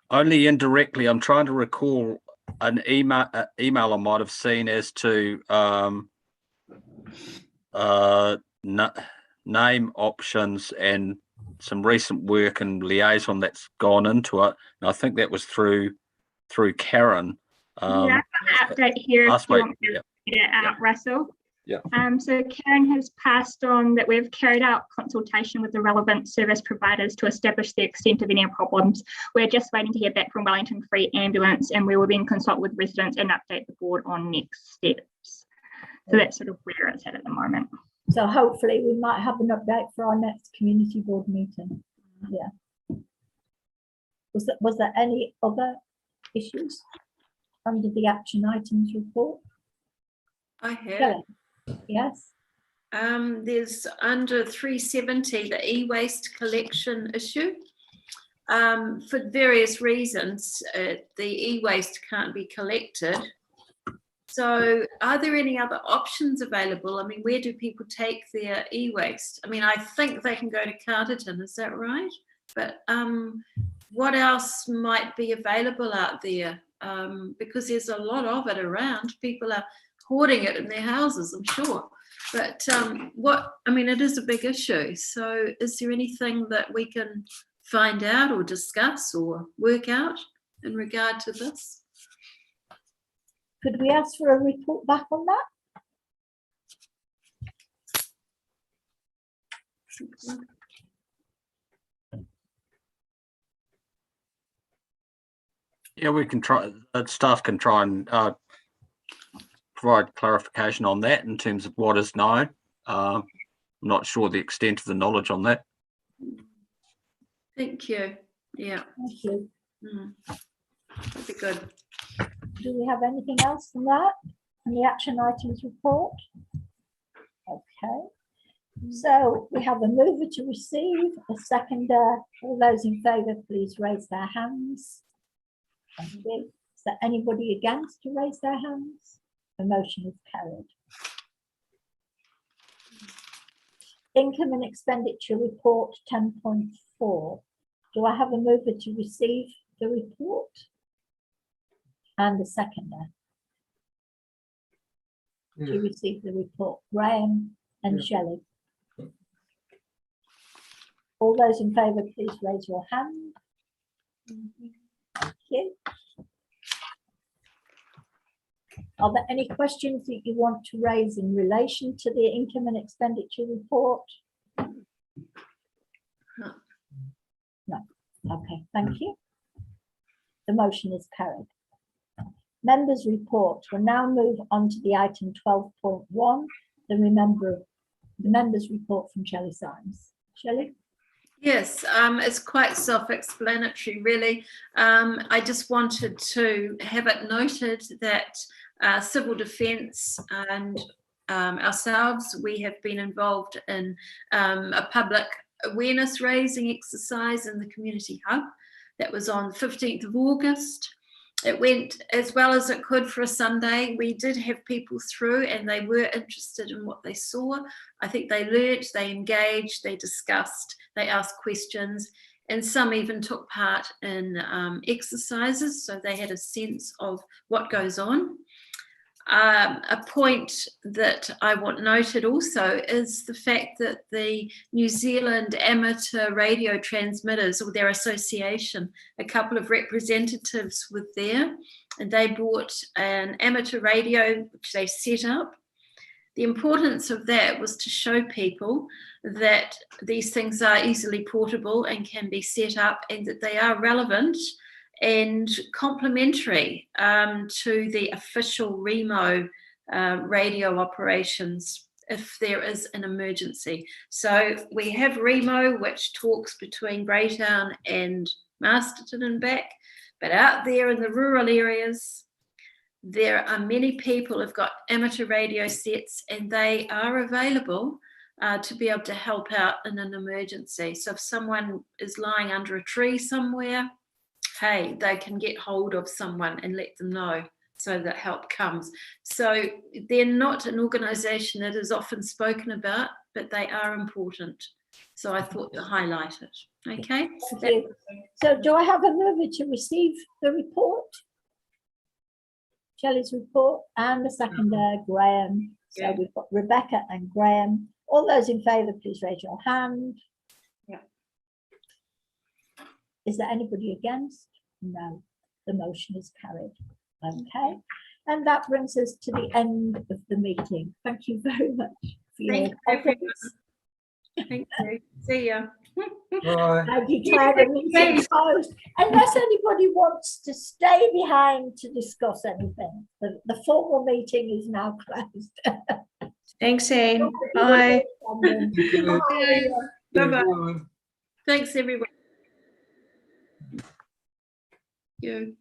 Only indirectly. I'm trying to recall an email I might have seen as to name options and some recent work and liaison that's gone into it. And I think that was through Karen. Yeah, I've got an update here if you want me to read it out, Russell. Yeah. So Karen has passed on that we've carried out consultation with the relevant service providers to establish the extent of any problems. We're just waiting to hear back from Wellington Free Ambulance, and we will then consult with residents and update the board on next steps. So that's sort of where it's at the moment. So hopefully we might have an update for our next community board meeting. Yeah. Was there any other issues under the action items report? I have. Kelly? Yes. There's under 370, the e-waste collection issue. For various reasons, the e-waste can't be collected. So are there any other options available? I mean, where do people take their e-waste? I mean, I think they can go to Carterton, is that right? But what else might be available out there? Because there's a lot of it around. People are hoarding it in their houses, I'm sure. But I mean, it is a big issue. So is there anything that we can find out or discuss or work out in regard to this? Could we ask for a report back on that? Yeah, we can try. Staff can try and provide clarification on that in terms of what is known. I'm not sure the extent of the knowledge on that. Thank you. Yeah. Thank you. That'd be good. Do we have anything else from that? And the action items report? Okay. So we have a mover to receive, a seconder. All those in favour, please raise their hands. Thank you. Is there anybody against to raise their hands? The motion is carried. Income and expenditure report 10.4. Do I have a mover to receive the report? And the seconder to receive the report, Graham and Shelley. All those in favour, please raise your hand. Thank you. Are there any questions that you want to raise in relation to the income and expenditure report? No. Okay, thank you. The motion is carried. Members' report. We'll now move on to the item 12.1, the members' report from Shelley Symes. Shelley? Yes, it's quite self-explanatory, really. I just wanted to have it noted that Civil Defence and ourselves, we have been involved in a public awareness raising exercise in the community hub. That was on 15th of August. It went as well as it could for a Sunday. We did have people through and they were interested in what they saw. I think they learnt, they engaged, they discussed, they asked questions, and some even took part in exercises, so they had a sense of what goes on. A point that I want noted also is the fact that the New Zealand Amateur Radio Transmitters, or their association, a couple of representatives were there, and they brought an amateur radio which they set up. The importance of that was to show people that these things are easily portable and can be set up, and that they are relevant and complementary to the official Remo radio operations if there is an emergency. So we have Remo, which talks between Greytown and Masterton and back, but out there in the rural areas, there are many people who've got amateur radio sets, and they are available to be able to help out in an emergency. So if someone is lying under a tree somewhere, hey, they can get hold of someone and let them know so that help comes. So they're not an organisation that is often spoken about, but they are important. So I thought to highlight it. Okay. Thank you. So do I have a mover to receive the report? Shelley's report, and the seconder, Graham. So Yeah. we've got Rebecca and Graham. All those in favour, please raise your hand. Yeah. Is there anybody against? No, the motion is carried. Okay, and that brings us to the end of the meeting. Thank you very much for your Thank you, everyone. comments. Thank you. See ya. Bye. I declare the meeting closed, unless anybody wants to stay behind to discuss anything. The formal meeting is now closed. Thanks, Anne. Bye. Bye. Bye-bye. Bye. Thanks, everyone. You.